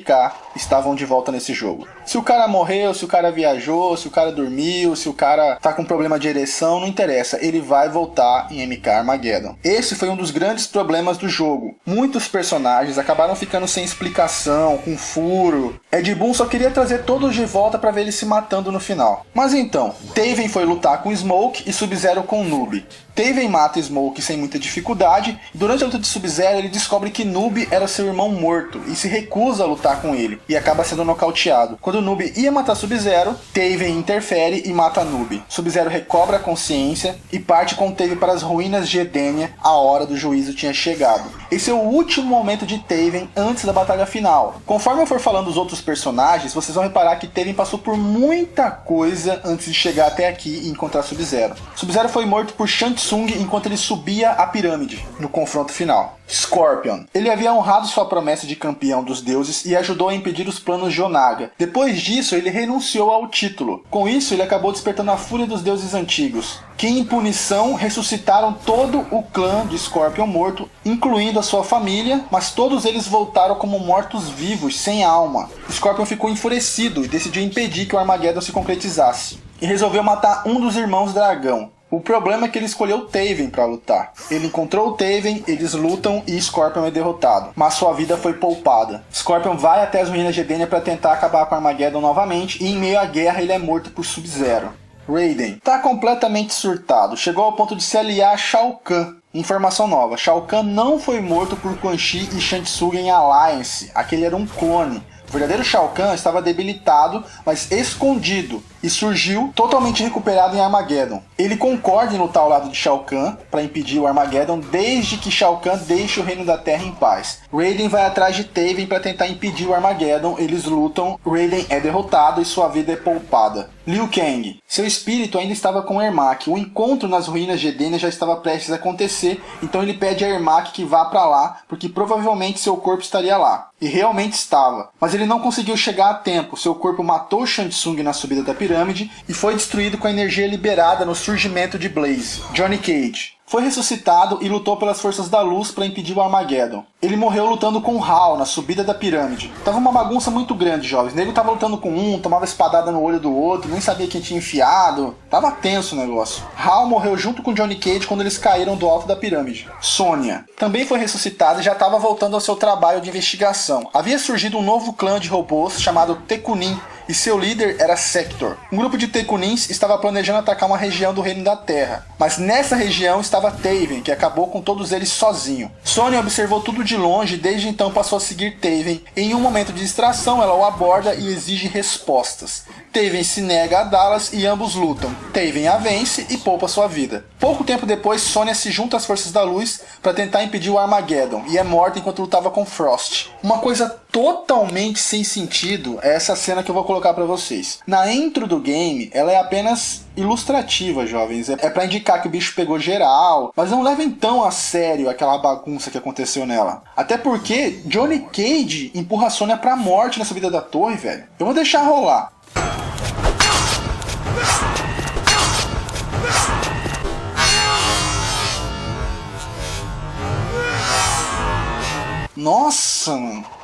estavam de volta nesse jogo. Se o cara morreu, se o cara viajou, se o cara dormiu, se o cara tá com problema de ereção, não interessa, ele vai voltar em MK Armageddon. Esse foi um dos grandes problemas do jogo. Muitos personagens acabaram ficando sem explicação, com furo. Ed Boon só queria trazer todos de volta pra ver eles se matando no final. Mas então, Taven foi lutar com Smoke e Sub-Zero com Noob. Taven mata Smoke sem muita dificuldade, e durante a luta de Sub-Zero ele descobre que Noob era seu irmão morto e se recusa a lutar com ele, e acaba sendo nocauteado. Quando Noob ia matar Sub-Zero, Taven interfere e mata Noob. Sub-Zero recobra a consciência e parte com Taven para as ruínas de Edenia. A hora do juízo tinha chegado. Esse é o último momento de Taven antes da batalha final. Conforme eu for falando dos outros personagens, vocês vão reparar que Taven passou por muita coisa antes de chegar até aqui e encontrar Sub-Zero. Sub-Zero foi morto por Shang Tsung enquanto ele subia a pirâmide no confronto final. Scorpion. Ele havia honrado sua promessa de campeão dos deuses e ajudou a impedir os planos de Onaga. Depois disso, ele renunciou ao título. Com isso, ele acabou despertando a fúria dos deuses antigos, que em punição ressuscitaram todo o clã de Scorpion morto, incluindo a sua família, mas todos eles voltaram como mortos-vivos, sem alma. Scorpion ficou enfurecido e decidiu impedir que o Armageddon se concretizasse, e resolveu matar um dos irmãos dragão. O problema é que ele escolheu Taven para lutar. Ele encontrou o Taven, eles lutam e Scorpion é derrotado, mas sua vida foi poupada. Scorpion vai até as ruínas de Edenia para tentar acabar com Armageddon novamente, e em meio à guerra ele é morto por Sub-Zero. Raiden está completamente surtado, chegou ao ponto de se aliar a Shao Kahn. Informação nova, Shao Kahn não foi morto por Quan Chi e Shang Tsung em Alliance, aquele era um clone. O verdadeiro Shao Kahn estava debilitado, mas escondido, e surgiu totalmente recuperado em Armageddon. Ele concorda em lutar ao lado de Shao Kahn para impedir o Armageddon, desde que Shao Kahn deixe o Reino da Terra em paz. Raiden vai atrás de Taven para tentar impedir o Armageddon, eles lutam, Raiden é derrotado e sua vida é poupada. Liu Kang. Seu espírito ainda estava com Ermac. O encontro nas ruínas de Edenia já estava prestes a acontecer, então ele pede a Ermac que vá para lá, porque provavelmente seu corpo estaria lá. E realmente estava, mas ele não conseguiu chegar a tempo. Seu corpo matou Shang Tsung na subida da pirâmide e foi destruído com a energia liberada no surgimento de Blaze. Johnny Cage foi ressuscitado e lutou pelas forças da luz para impedir o Armageddon. Ele morreu lutando com Hal na subida da pirâmide. Tava uma bagunça muito grande, jovens. O nego tava lutando com um, tomava espadada no olho do outro, nem sabia quem tinha enfiado. Tava tenso o negócio. Hal morreu junto com Johnny Cage quando eles caíram do alto da pirâmide. Sonya também foi ressuscitada e já estava voltando ao seu trabalho de investigação. Havia surgido um novo clã de robôs chamado Tekunin, e seu líder era Sector. Um grupo de Tekunins estava planejando atacar uma região do Reino da Terra, mas nessa região estava Taven, que acabou com todos eles sozinho. Sonya observou tudo de longe e desde então passou a seguir Taven. Em um momento de distração, ela o aborda e exige respostas. Taven se nega a dá-las e ambos lutam. Taven a vence e poupa sua vida. Pouco tempo depois, Sonya se junta às forças da luz para tentar impedir o Armageddon e é morta enquanto lutava com Frost. Uma coisa totalmente sem sentido é essa cena que eu vou colocar pra vocês. Na intro do game, ela é apenas ilustrativa, jovens. É pra indicar que o bicho pegou geral, mas não levem tão a sério aquela bagunça que aconteceu nela. Até porque Johnny Cage empurra a Sonya pra morte na subida da torre, velho. Eu vou deixar rolar. Nossa, mano.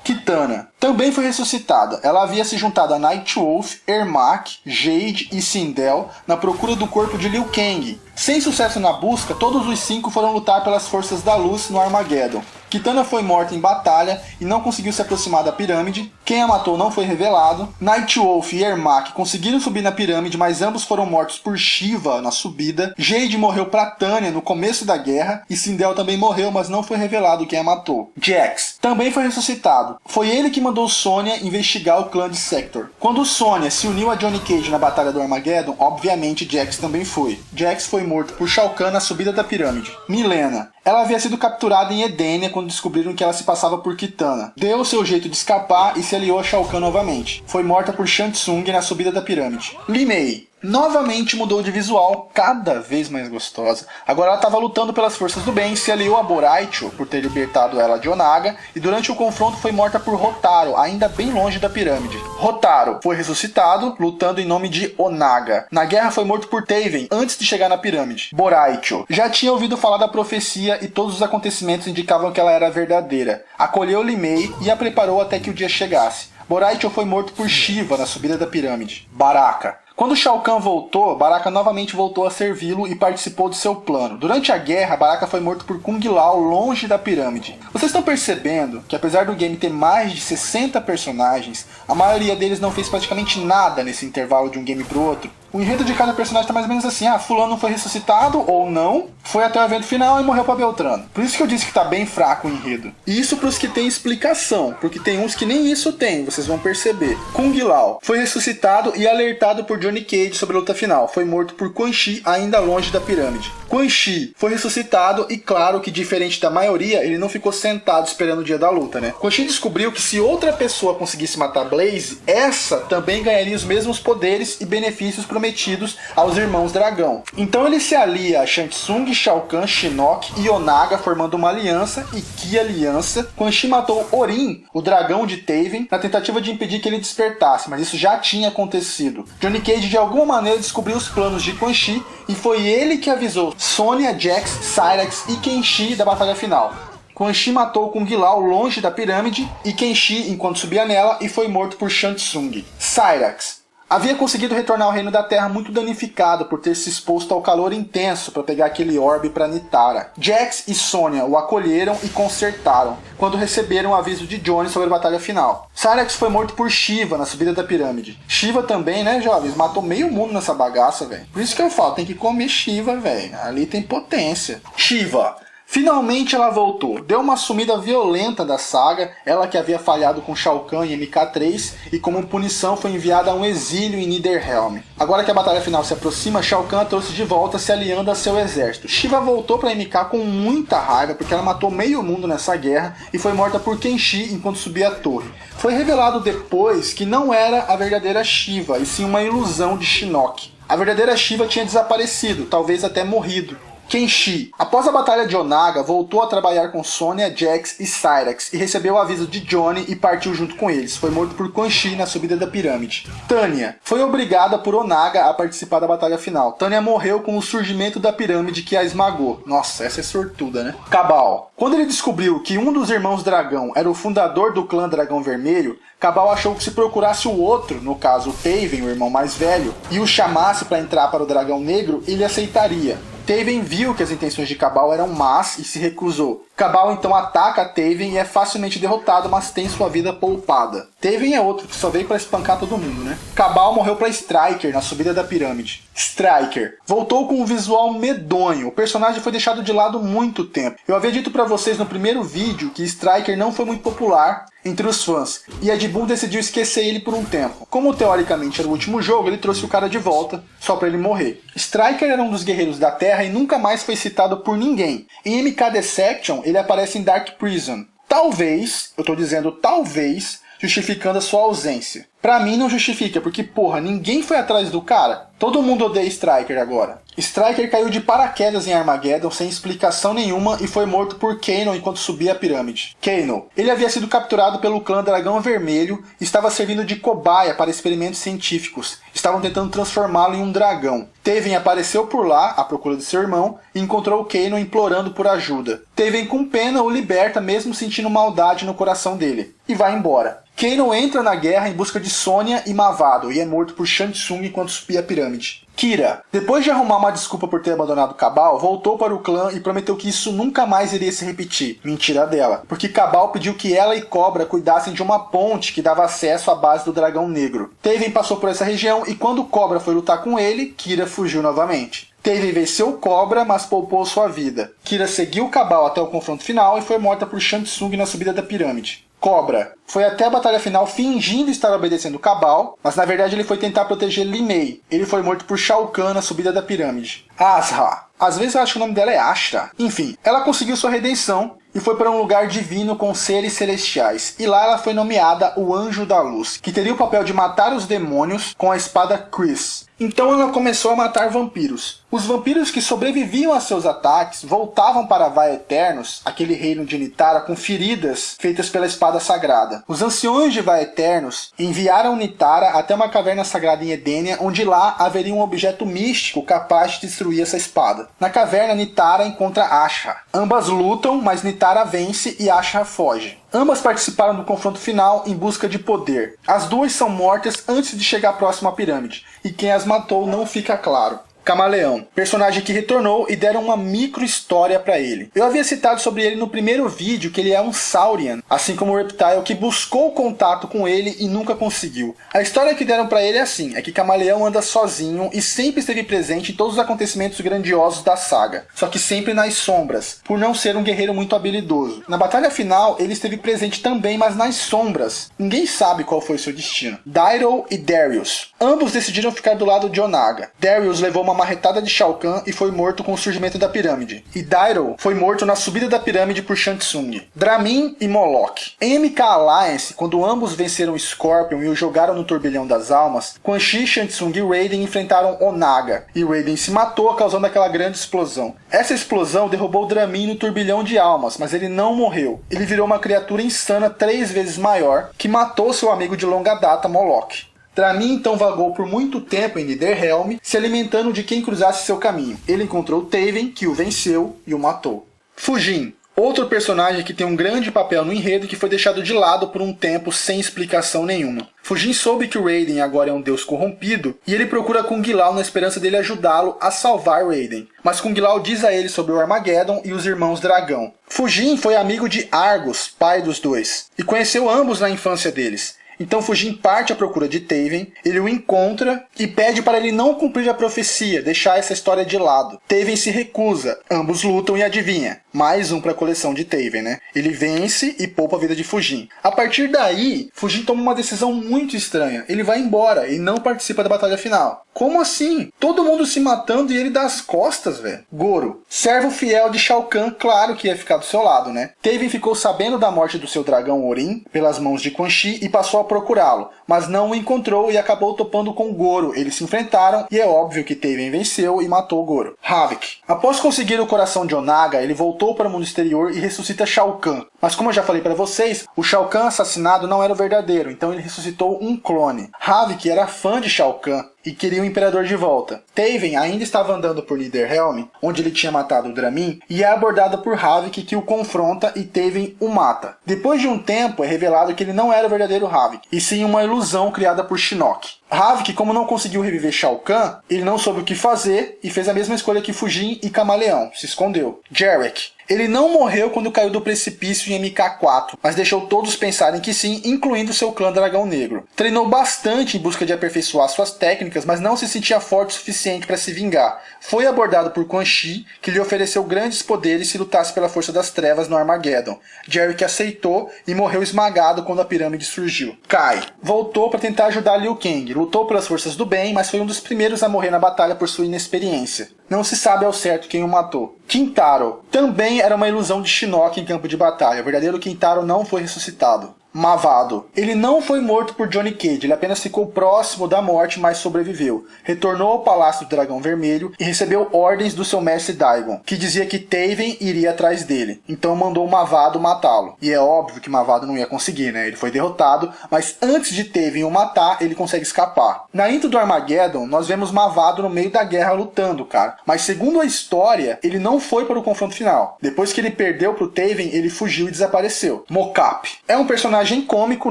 Kitana também foi ressuscitada. Ela havia se juntado a Nightwolf, Ermac, Jade e Sindel na procura do corpo de Liu Kang. Sem sucesso na busca, todos os 5 foram lutar pelas forças da luz no Armageddon. Kitana foi morta em batalha e não conseguiu se aproximar da pirâmide. Quem a matou não foi revelado. Nightwolf e Ermac conseguiram subir na pirâmide, mas ambos foram mortos por Shiva na subida. Jade morreu pra Tanya no começo da guerra e Sindel também morreu, mas não foi revelado quem a matou. Jax também foi ressuscitado. Foi ele que mandou Sonya investigar o clã de Sector. Quando Sonya se uniu a Johnny Cage na batalha do Armageddon, obviamente Jax também foi. Jax foi morto por Shao Kahn na subida da pirâmide. Mileena. Ela havia sido capturada em Edenia quando descobriram que ela se passava por Kitana. Deu o seu jeito de escapar e se aliou a Shao Kahn novamente. Foi morta por Shang Tsung na subida da pirâmide. Li Mei novamente mudou de visual, cada vez mais gostosa. Agora ela estava lutando pelas forças do bem, se aliou a Boraicho por ter libertado ela de Onaga, e durante o confronto foi morta por Hotaru, ainda bem longe da pirâmide. Hotaru foi ressuscitado, lutando em nome de Onaga. Na guerra foi morto por Taven, antes de chegar na pirâmide. Boraicho já tinha ouvido falar da profecia e todos os acontecimentos indicavam que ela era verdadeira. Acolheu Li Mei e a preparou até que o dia chegasse. Boraicho foi morto por Shiva na subida da pirâmide. Baraka. Quando Shao Kahn voltou, Baraka novamente voltou a servi-lo e participou do seu plano. Durante a guerra, Baraka foi morto por Kung Lao longe da pirâmide. Vocês estão percebendo que apesar do game ter mais de 60 personagens, a maioria deles não fez praticamente nada nesse intervalo de um game pro outro? O enredo de cada personagem tá mais ou menos assim, fulano foi ressuscitado ou não, foi até o evento final e morreu pra Beltrano. Por isso que eu disse que tá bem fraco o enredo. E isso pros que tem explicação, porque tem uns que nem isso tem, vocês vão perceber. Kung Lao foi ressuscitado e alertado por Johnny Cage sobre a luta final. Foi morto por Quan Chi ainda longe da pirâmide. Quan Chi foi ressuscitado e claro que diferente da maioria, ele não ficou sentado esperando o dia da luta, né? Quan Chi descobriu que se outra pessoa conseguisse matar Blaze, essa também ganharia os mesmos poderes e benefícios prometidos aos irmãos dragão. Então ele se alia a Shang Tsung, Shao Kahn, Shinnok e Onaga formando uma aliança, e que aliança? Quan Chi matou Orin, o dragão de Taven, na tentativa de impedir que ele despertasse, mas isso já tinha acontecido. Johnny Cage de alguma maneira descobriu os planos de Quan Chi e foi ele que avisou Sonya, Jax, Cyrax e Kenshi da batalha final. Quan Chi matou Kung Lao longe da pirâmide e Kenshi enquanto subia nela e foi morto por Shang Tsung. Cyrax havia conseguido retornar ao Reino da Terra muito danificado por ter se exposto ao calor intenso para pegar aquele orbe para Nitara. Jax e Sonya o acolheram e consertaram, quando receberam o aviso de Johnny sobre a batalha final. Cyrax foi morto por Shiva na subida da pirâmide. Shiva também, né, jovens? Matou meio mundo nessa bagaça, velho. Por isso que eu falo, tem que comer Shiva, velho. Ali tem potência. Shiva. Finalmente ela voltou, deu uma sumida violenta da saga, ela que havia falhado com Shao Kahn em MK3 e como punição foi enviada a um exílio em Niederhelm. Agora que a batalha final se aproxima, Shao Kahn a trouxe de volta se aliando a seu exército. Shiva voltou para MK com muita raiva porque ela matou meio mundo nessa guerra e foi morta por Kenshi enquanto subia a torre. Foi revelado depois que não era a verdadeira Shiva e sim uma ilusão de Shinnok. A verdadeira Shiva tinha desaparecido, talvez até morrido. Kenshi, após a batalha de Onaga, voltou a trabalhar com Sonya, Jax e Cyrax e recebeu o aviso de Johnny e partiu junto com eles. Foi morto por Quan Chi na subida da pirâmide. Tanya foi obrigada por Onaga a participar da batalha final. Tanya morreu com o surgimento da pirâmide que a esmagou. Nossa, essa é sortuda, né? Cabal. Quando ele descobriu que um dos irmãos dragão era o fundador do clã Dragão Vermelho, Cabal achou que se procurasse o outro, no caso o Taven, o irmão mais velho, e o chamasse para entrar para o Dragão Negro, ele aceitaria. Taven viu que as intenções de Cabal eram más e se recusou. Cabal então ataca Taven e é facilmente derrotado, mas tem sua vida poupada. Taven é outro que só veio para espancar todo mundo, né? Cabal morreu para Striker na subida da pirâmide. Striker voltou com um visual medonho. O personagem foi deixado de lado muito tempo. Eu havia dito para vocês no primeiro vídeo que Striker não foi muito popular entre os fãs, e Ed Boon decidiu esquecer ele por um tempo. Como teoricamente era o último jogo, ele trouxe o cara de volta, só para ele morrer. Striker era um dos guerreiros da Terra e nunca mais foi citado por ninguém. Em MK Deception, ele aparece em Dark Prison. talvez, eu tô dizendo talvez, justificando a sua ausência. Pra mim não justifica, porque porra, ninguém foi atrás do cara. Todo mundo odeia Striker agora. Striker caiu de paraquedas em Armageddon sem explicação nenhuma e foi morto por Kano enquanto subia a pirâmide. Kano. Ele havia sido capturado pelo clã Dragão Vermelho e estava servindo de cobaia para experimentos científicos. Estavam tentando transformá-lo em um dragão. Taven apareceu por lá, à procura de seu irmão, e encontrou Kano implorando por ajuda. Taven com pena o liberta mesmo sentindo maldade no coração dele. E vai embora. Kano entra na guerra em busca de Sonya e Mavado e é morto por Shang Tsung enquanto subia a pirâmide. Kira, depois de arrumar uma desculpa por ter abandonado Cabal, voltou para o clã e prometeu que isso nunca mais iria se repetir. Mentira dela, porque Cabal pediu que ela e Cobra cuidassem de uma ponte que dava acesso à base do Dragão Negro. Taven passou por essa região e quando Cobra foi lutar com ele, Kira fugiu novamente. Taven venceu Cobra, mas poupou sua vida. Kira seguiu Cabal até o confronto final e foi morta por Shang Tsung na subida da pirâmide. Cobra foi até a batalha final fingindo estar obedecendo Cabal, mas na verdade ele foi tentar proteger Li Mei. Ele foi morto por Shao Kahn na subida da pirâmide. Asra. Às vezes eu acho que o nome dela é Ashra. Enfim, ela conseguiu sua redenção e foi para um lugar divino com seres celestiais. E lá ela foi nomeada o Anjo da Luz, que teria o papel de matar os demônios com a espada Chris. Então ela começou a matar vampiros. Os vampiros que sobreviviam a seus ataques voltavam para Vai Eternos, aquele reino de Nitara, com feridas feitas pela espada sagrada. Os anciões de Vai Eternos enviaram Nitara até uma caverna sagrada em Edenia, onde lá haveria um objeto místico capaz de destruir essa espada. Na caverna, Nitara encontra Ashra. Ambas lutam, mas Nitara vence e Ashra foge. Ambas participaram do confronto final em busca de poder. As duas são mortas antes de chegar próximo à pirâmide, e quem as matou não fica claro. Camaleão, personagem que retornou e deram uma micro história pra ele. Eu havia citado sobre ele no primeiro vídeo que ele é um Saurian, assim como o Reptile que buscou contato com ele e nunca conseguiu. A história que deram pra ele é assim, é que Camaleão anda sozinho e sempre esteve presente em todos os acontecimentos grandiosos da saga, só que sempre nas sombras, por não ser um guerreiro muito habilidoso. Na batalha final ele esteve presente também, mas nas sombras. Ninguém sabe qual foi seu destino. Dyro e Darius. Ambos decidiram ficar do lado de Onaga. Darius levou uma marretada de Shao Kahn e foi morto com o surgimento da pirâmide. E Dyro foi morto na subida da pirâmide por Shang Tsung. Dramin e Moloch. Em MK Alliance, quando ambos venceram Scorpion e o jogaram no turbilhão das almas, Quan Chi, Shang Tsung e Raiden enfrentaram Onaga. E Raiden se matou, causando aquela grande explosão. Essa explosão derrubou Dramin no turbilhão de almas, mas ele não morreu. Ele virou uma criatura insana 3 vezes maior, que matou seu amigo de longa data, Moloch. Dramin então vagou por muito tempo em Nidarhelm, se alimentando de quem cruzasse seu caminho. Ele encontrou Taven, que o venceu e o matou. Fujin, outro personagem que tem um grande papel no enredo e que foi deixado de lado por um tempo sem explicação nenhuma. Fujin soube que o Raiden agora é um deus corrompido e ele procura Kung Lao na esperança dele ajudá-lo a salvar Raiden. Mas Kung Lao diz a ele sobre o Armageddon e os irmãos Dragão. Fujin foi amigo de Argus, pai dos dois, e conheceu ambos na infância deles. Então Fujin parte à procura de Taven, ele o encontra e pede para ele não cumprir a profecia, deixar essa história de lado. Taven se recusa, ambos lutam e adivinha, mais um para a coleção de Taven, né? Ele vence e poupa a vida de Fujin. A partir daí, Fujin toma uma decisão muito estranha, ele vai embora e não participa da batalha final. Como assim? Todo mundo se matando e ele dá as costas, velho. Goro, servo fiel de Shao Kahn, claro que ia ficar do seu lado, né? Taven ficou sabendo da morte do seu dragão Orin pelas mãos de Quan Chi e passou a procurá-lo, mas não o encontrou e acabou topando com Goro. Eles se enfrentaram e é óbvio que Taven venceu e matou Goro. Havik. Após conseguir o coração de Onaga, ele voltou para o mundo exterior e ressuscita Shao Kahn. Mas como eu já falei para vocês, o Shao Kahn assassinado não era o verdadeiro, então ele ressuscitou um clone. Havik era fã de Shao Kahn e queria o Imperador de volta. Taven ainda estava andando por Nidarhelm, onde ele tinha matado o Dramin, e é abordado por Havik, que o confronta e Taven o mata. Depois de um tempo, é revelado que ele não era o verdadeiro Havik, e sim uma ilusão criada por Shinnok. Havik, como não conseguiu reviver Shao Kahn, ele não soube o que fazer e fez a mesma escolha que Fujin e Camaleão, se escondeu. Jarek. Ele não morreu quando caiu do precipício em MK4, mas deixou todos pensarem que sim, incluindo seu clã Dragão Negro. Treinou bastante em busca de aperfeiçoar suas técnicas, mas não se sentia forte o suficiente para se vingar. Foi abordado por Quan Chi, que lhe ofereceu grandes poderes se lutasse pela força das trevas no Armageddon. Jarek aceitou e morreu esmagado quando a pirâmide surgiu. Kai voltou para tentar ajudar Liu Kang, lutou pelas forças do bem, mas foi um dos primeiros a morrer na batalha por sua inexperiência. Não se sabe ao certo quem o matou. Kintaro também era uma ilusão de Shinnok em campo de batalha. O verdadeiro Kintaro não foi ressuscitado. Mavado. Ele não foi morto por Johnny Cage, ele apenas ficou próximo da morte, mas sobreviveu. Retornou ao Palácio do Dragão Vermelho e recebeu ordens do seu mestre Daigon, que dizia que Taven iria atrás dele. Então mandou Mavado matá-lo. E é óbvio que Mavado não ia conseguir, né? Ele foi derrotado, mas antes de Taven o matar, ele consegue escapar. Na intro do Armageddon, nós vemos Mavado no meio da guerra lutando, cara. Mas segundo a história, ele não foi para o confronto final. Depois que ele perdeu pro Taven, ele fugiu e desapareceu. Mocap. É um personagem cômico,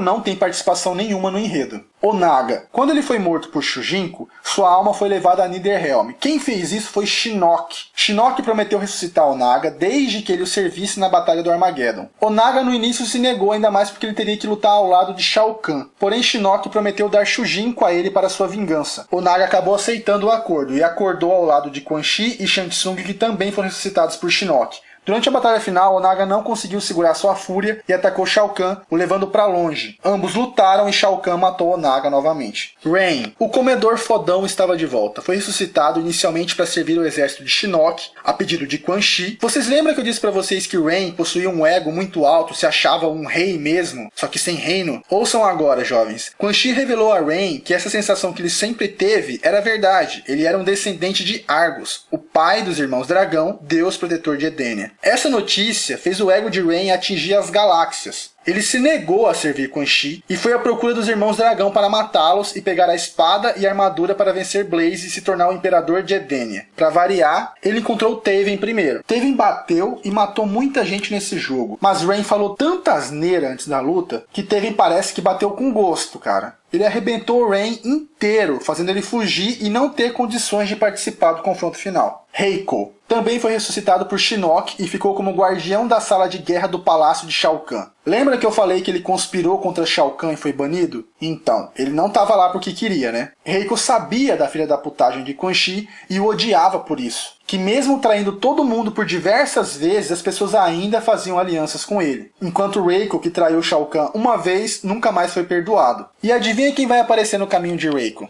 não tem participação nenhuma no enredo. Onaga. Quando ele foi morto por Shujinko, sua alma foi levada a Nidarhelm. Quem fez isso foi Shinnok. Shinnok prometeu ressuscitar Onaga desde que ele o servisse na Batalha do Armageddon. Onaga no início se negou, ainda mais porque ele teria que lutar ao lado de Shao Kahn. Porém Shinnok prometeu dar Shujinko a ele para sua vingança. Onaga acabou aceitando o acordo e acordou ao lado de Quan Chi e Shang Tsung, que também foram ressuscitados por Shinnok. Durante a batalha final, Onaga não conseguiu segurar sua fúria e atacou Shao Kahn, o levando para longe. Ambos lutaram e Shao Kahn matou Onaga novamente. Rain. O comedor fodão estava de volta. Foi ressuscitado inicialmente para servir o exército de Shinnok, a pedido de Quan Chi. Vocês lembram que eu disse para vocês que Rain possuía um ego muito alto, se achava um rei mesmo, só que sem reino? Ouçam agora, jovens. Quan Chi revelou a Rain que essa sensação que ele sempre teve era verdade. Ele era um descendente de Argus, o pai dos Irmãos Dragão, deus protetor de Edenia. Essa notícia fez o ego de Rain atingir as galáxias. Ele se negou a servir Quan Chi e foi à procura dos Irmãos Dragão para matá-los e pegar a espada e a armadura para vencer Blaze e se tornar o Imperador de Edenia. Para variar, ele encontrou Taven primeiro. Taven bateu e matou muita gente nesse jogo, mas Rain falou tanta asneira antes da luta que Taven parece que bateu com gosto, cara. Ele arrebentou o Rain inteiro, fazendo ele fugir e não ter condições de participar do confronto final. Reiko também foi ressuscitado por Shinnok e ficou como guardião da sala de guerra do palácio de Shao Kahn. Lembra que eu falei que ele conspirou contra Shao Kahn e foi banido? Então, ele não estava lá porque queria, né? Reiko sabia da filha da putagem de Quan Chi e o odiava por isso. Que mesmo traindo todo mundo por diversas vezes, as pessoas ainda faziam alianças com ele. Enquanto Reiko, que traiu Shao Kahn uma vez, nunca mais foi perdoado. E adivinha quem vai aparecer no caminho de Reiko?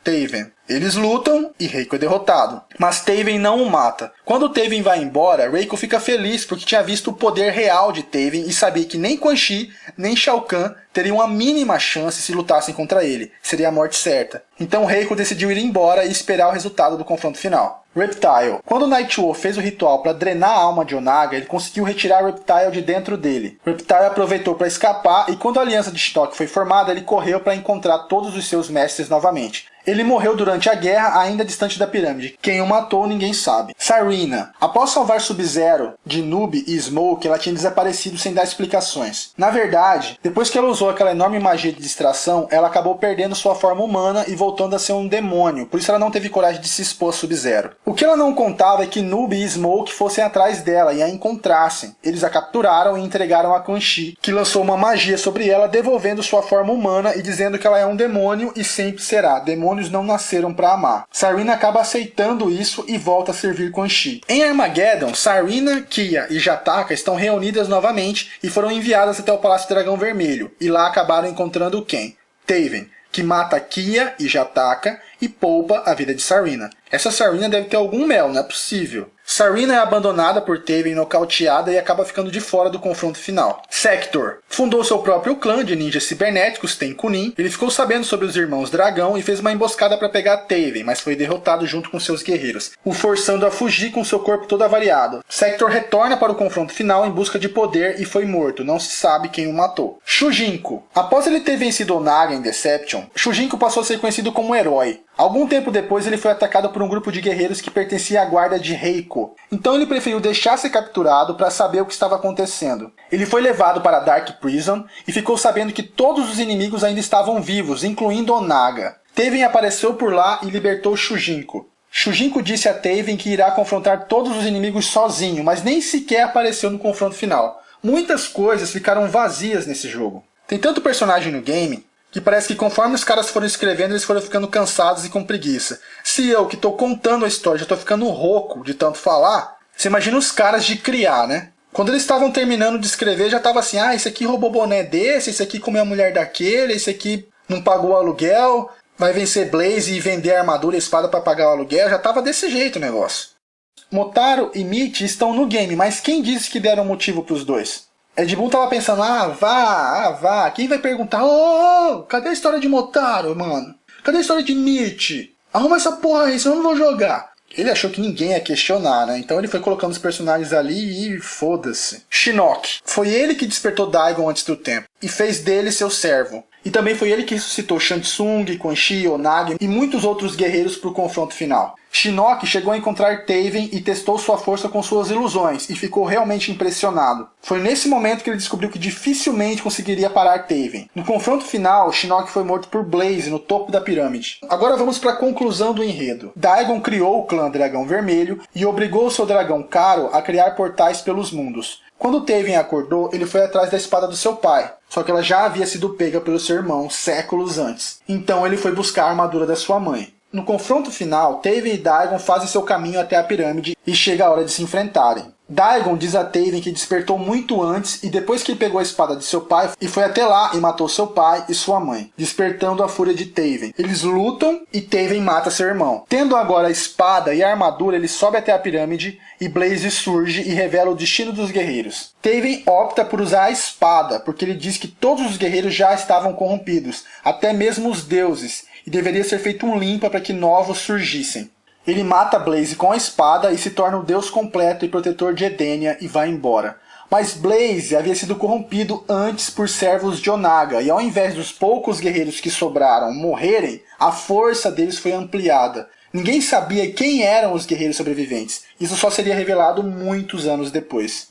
Taven. Eles lutam e Reiko é derrotado. Mas Taven não o mata. Quando Taven vai embora, Reiko fica feliz porque tinha visto o poder real de Taven e sabia que nem Quan Chi, nem Shao Kahn teriam a mínima chance se lutassem contra ele. Seria a morte certa. Então Reiko decidiu ir embora e esperar o resultado do confronto final. Reptile. Quando Nightwolf fez o ritual para drenar a alma de Onaga, ele conseguiu retirar Reptile de dentro dele. Reptile aproveitou para escapar e quando a aliança de Shinnok foi formada, ele correu para encontrar todos os seus mestres novamente. Ele morreu durante a guerra, ainda distante da pirâmide. Quem o matou, ninguém sabe. Sareena. Após salvar Sub-Zero de Noob e Smoke, ela tinha desaparecido sem dar explicações. Na verdade, depois que ela usou aquela enorme magia de distração, ela acabou perdendo sua forma humana e voltando a ser um demônio. Por isso ela não teve coragem de se expor a Sub-Zero. O que ela não contava é que Noob e Smoke fossem atrás dela e a encontrassem. Eles a capturaram e entregaram a Quan Chi, que lançou uma magia sobre ela, devolvendo sua forma humana e dizendo que ela é um demônio e sempre será. Demônios não nasceram para amar. Sareena acaba aceitando isso e volta a servir Quan Chi. Em Armageddon, Sareena, Kia e Jataka estão reunidas novamente e foram enviadas até o Palácio do Dragão Vermelho. E lá acabaram encontrando quem? Taven, que mata Kia e Jataka e poupa a vida de Sareena. Essa Sareena deve ter algum mel, não é possível. Sareena é abandonada por Taven nocauteada e acaba ficando de fora do confronto final. Sector fundou seu próprio clã de ninjas cibernéticos, Tenkunin. Ele ficou sabendo sobre os Irmãos Dragão e fez uma emboscada para pegar Taven, mas foi derrotado junto com seus guerreiros, o forçando a fugir com seu corpo todo avariado. Sector retorna para o confronto final em busca de poder e foi morto, não se sabe quem o matou. Shujinko. Após ele ter vencido Onaga em Deception, Shujinko passou a ser conhecido como um herói. Algum tempo depois ele foi atacado por um grupo de guerreiros que pertencia à guarda de Reiko. Então ele preferiu deixar ser capturado para saber o que estava acontecendo. Ele foi levado para Dark Prison e ficou sabendo que todos os inimigos ainda estavam vivos, incluindo Onaga. Taven apareceu por lá e libertou Shujinko. Shujinko disse a Taven que irá confrontar todos os inimigos sozinho, mas nem sequer apareceu no confronto final. Muitas coisas ficaram vazias nesse jogo. Tem tanto personagem no game que parece que conforme os caras foram escrevendo, eles foram ficando cansados e com preguiça. Se eu, que estou contando a história, já estou ficando rouco de tanto falar, você imagina os caras de criar, né? Quando eles estavam terminando de escrever, já estava assim, esse aqui roubou boné desse, esse aqui comeu a mulher daquele, esse aqui não pagou o aluguel. vai vencer Blaze e vender a armadura e a espada para pagar o aluguel. Já tava desse jeito o negócio. Motaro e Mitch estão no game, mas quem disse que deram motivo pros dois? Ed Boon tava pensando, vá. Quem vai perguntar, cadê a história de Motaro, mano? Cadê a história de Mitch? Arruma essa porra aí, senão eu não vou jogar. Ele achou que ninguém ia questionar, né? Então ele foi colocando os personagens ali e foda-se. Shinnok. Foi ele que despertou Daigon antes do tempo e fez dele seu servo. E também foi ele que ressuscitou Shang Tsung, Quan Chi, Onagi e muitos outros guerreiros para o confronto final. Shinnok chegou a encontrar Taven e testou sua força com suas ilusões e ficou realmente impressionado. Foi nesse momento que ele descobriu que dificilmente conseguiria parar Taven. No confronto final, Shinnok foi morto por Blaze no topo da pirâmide. Agora vamos para a conclusão do enredo. Daigon criou o clã Dragão Vermelho e obrigou seu dragão Karo a criar portais pelos mundos. Quando Taven acordou, ele foi atrás da espada do seu pai, só que ela já havia sido pega pelo seu irmão séculos antes. Então ele foi buscar a armadura da sua mãe. No confronto final, Taven e Daigon fazem seu caminho até a pirâmide e chega a hora de se enfrentarem. Daigon diz a Taven que despertou muito antes e depois que ele pegou a espada de seu pai e foi até lá e matou seu pai e sua mãe, despertando a fúria de Taven. Eles lutam e Taven mata seu irmão. Tendo agora a espada e a armadura, ele sobe até a pirâmide e Blaze surge e revela o destino dos guerreiros. Taven opta por usar a espada, porque ele diz que todos os guerreiros já estavam corrompidos, até mesmo os deuses, e deveria ser feito um limpa para que novos surgissem. Ele mata Blaze com a espada e se torna o deus completo e protetor de Edenia e vai embora. Mas Blaze havia sido corrompido antes por servos de Onaga, e ao invés dos poucos guerreiros que sobraram morrerem, a força deles foi ampliada. Ninguém sabia quem eram os guerreiros sobreviventes. Isso só seria revelado muitos anos depois.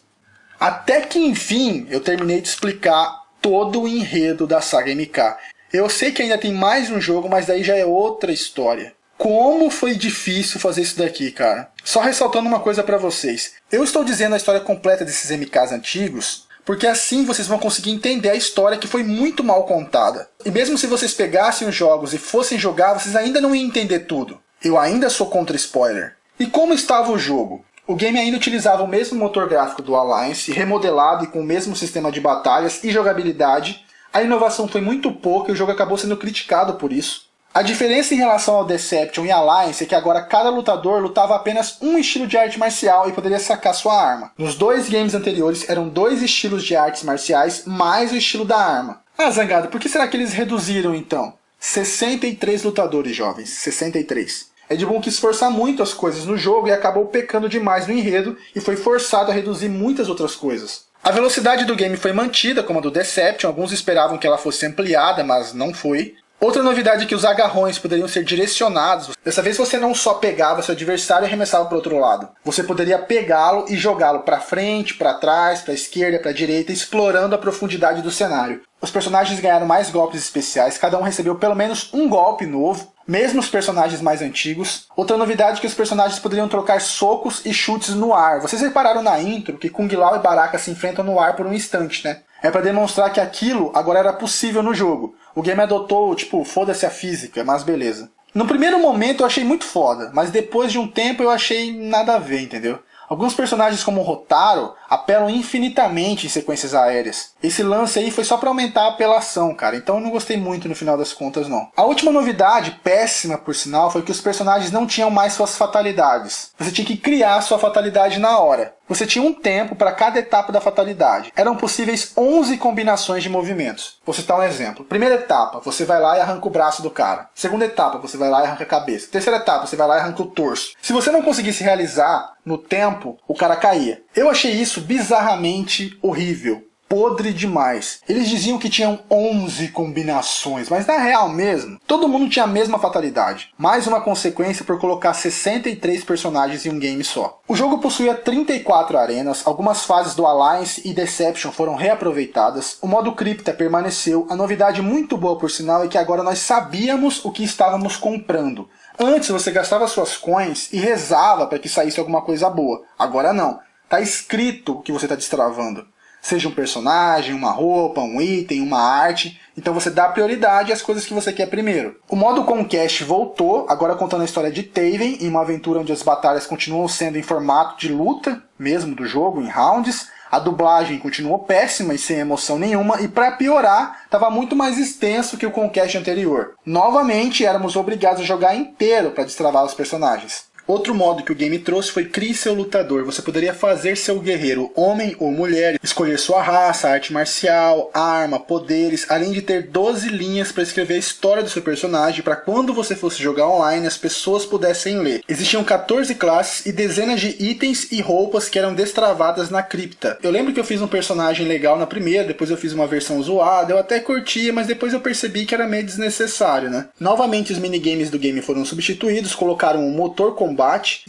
Até que enfim eu terminei de explicar todo o enredo da saga MK. Eu sei que ainda tem mais um jogo, mas daí já é outra história. Como foi difícil fazer isso daqui, cara. Só ressaltando uma coisa pra vocês. Eu estou dizendo a história completa desses MKs antigos, porque assim vocês vão conseguir entender a história que foi muito mal contada. E mesmo se vocês pegassem os jogos e fossem jogar, vocês ainda não iam entender tudo. Eu ainda sou contra spoiler. E como estava o jogo? O game ainda utilizava o mesmo motor gráfico do Alliance, remodelado e com o mesmo sistema de batalhas e jogabilidade. A inovação foi muito pouca e o jogo acabou sendo criticado por isso. A diferença em relação ao Deception e Alliance é que agora cada lutador lutava apenas um estilo de arte marcial e poderia sacar sua arma. Nos dois games anteriores eram dois estilos de artes marciais mais o estilo da arma. Ah, Zangado, por que será que eles reduziram então? 63 lutadores, jovens, 63. Ed Boon quis forçar muito as coisas no jogo e acabou pecando demais no enredo e foi forçado a reduzir muitas outras coisas. A velocidade do game foi mantida como a do Deception, alguns esperavam que ela fosse ampliada, mas não foi. Outra novidade é que os agarrões poderiam ser direcionados. Dessa vez você não só pegava seu adversário e arremessava para o outro lado. Você poderia pegá-lo e jogá-lo para frente, para trás, para a esquerda, para a direita, explorando a profundidade do cenário. Os personagens ganharam mais golpes especiais, cada um recebeu pelo menos um golpe novo, mesmo os personagens mais antigos. Outra novidade é que os personagens poderiam trocar socos e chutes no ar. Vocês repararam na intro que Kung Lao e Baraka se enfrentam no ar por um instante, né? É para demonstrar que aquilo agora era possível no jogo. O game adotou, foda-se a física, mas beleza. No primeiro momento eu achei muito foda, mas depois de um tempo eu achei nada a ver, entendeu? Alguns personagens como o Rotaro apelam infinitamente em sequências aéreas. Esse lance aí foi só pra aumentar a apelação, cara, então eu não gostei muito no final das contas não. A última novidade, péssima por sinal, foi que os personagens não tinham mais suas fatalidades. Você tinha que criar sua fatalidade na hora. Você tinha um tempo para cada etapa da fatalidade. Eram possíveis 11 combinações de movimentos. Vou citar um exemplo. Primeira etapa, você vai lá e arranca o braço do cara. Segunda etapa, você vai lá e arranca a cabeça. Terceira etapa, você vai lá e arranca o torso. Se você não conseguisse realizar no tempo, o cara caía. Eu achei isso bizarramente horrível. Podre demais. Eles diziam que tinham 11 combinações, mas na real mesmo, todo mundo tinha a mesma fatalidade. Mais uma consequência por colocar 63 personagens em um game só. O jogo possuía 34 arenas, algumas fases do Alliance e Deception foram reaproveitadas, o modo cripta permaneceu, a novidade muito boa por sinal é que agora nós sabíamos o que estávamos comprando. Antes você gastava suas coins e rezava para que saísse alguma coisa boa, agora não. Tá escrito o que você está destravando. Seja um personagem, uma roupa, um item, uma arte. Então você dá prioridade às coisas que você quer primeiro. O modo Conquest voltou, agora contando a história de Taven, em uma aventura onde as batalhas continuam sendo em formato de luta, mesmo do jogo, em rounds. A dublagem continuou péssima e sem emoção nenhuma, e para piorar, estava muito mais extenso que o Conquest anterior. Novamente, éramos obrigados a jogar inteiro para destravar os personagens. Outro modo que o game trouxe foi Crie Seu Lutador. Você poderia fazer seu guerreiro homem ou mulher, escolher sua raça, arte marcial, arma, poderes, além de ter 12 linhas para escrever a história do seu personagem para quando você fosse jogar online as pessoas pudessem ler. Existiam 14 classes e dezenas de itens e roupas que eram destravadas na cripta. Eu lembro que eu fiz um personagem legal na primeira, depois eu fiz uma versão zoada, eu até curtia, mas depois eu percebi que era meio desnecessário, né? Novamente os minigames do game foram substituídos, colocaram um motor combate,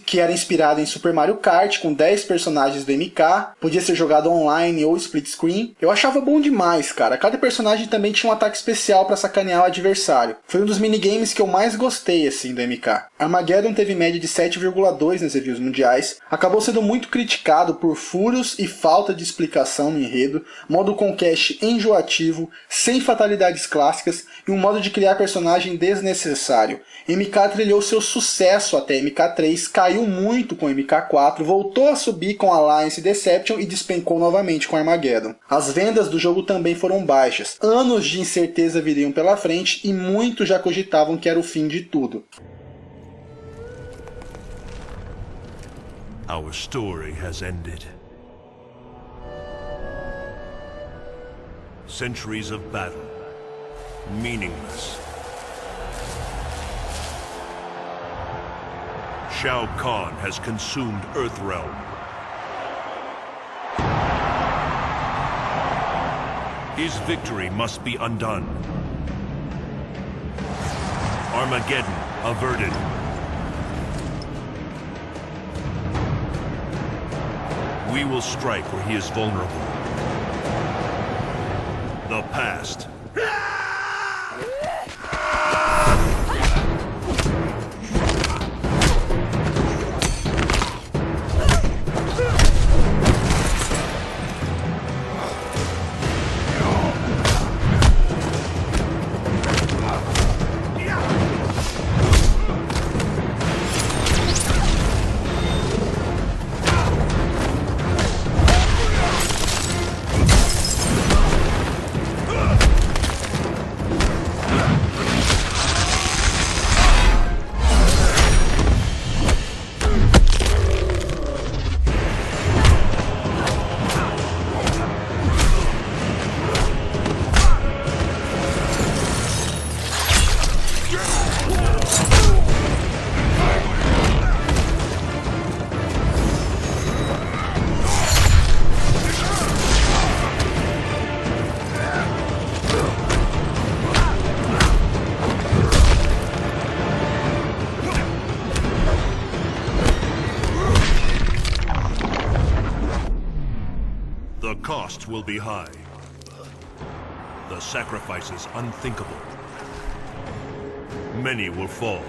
que era inspirado em Super Mario Kart, com 10 personagens do MK, podia ser jogado online ou split screen. Eu achava bom demais, cara. Cada personagem também tinha um ataque especial para sacanear o adversário. Foi um dos minigames que eu mais gostei, assim, do MK. Armageddon teve média de 7,2 nas reviews mundiais, acabou sendo muito criticado por furos e falta de explicação no enredo, modo Conquest enjoativo, sem fatalidades clássicas e um modo de criar personagem desnecessário. MK trilhou seu sucesso até MK3, caiu muito com MK4, voltou a subir com Alliance e Deception e despencou novamente com Armageddon. As vendas do jogo também foram baixas, anos de incerteza viriam pela frente e muitos já cogitavam que era o fim de tudo. Our story has ended. Centuries of battle, meaningless. Shao Kahn has consumed Earthrealm. His victory must be undone. Armageddon averted. We will strike where he is vulnerable. The past. The cost will be high. The sacrifices unthinkable. Many will fall.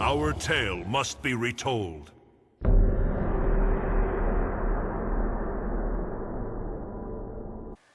Our tale must be retold.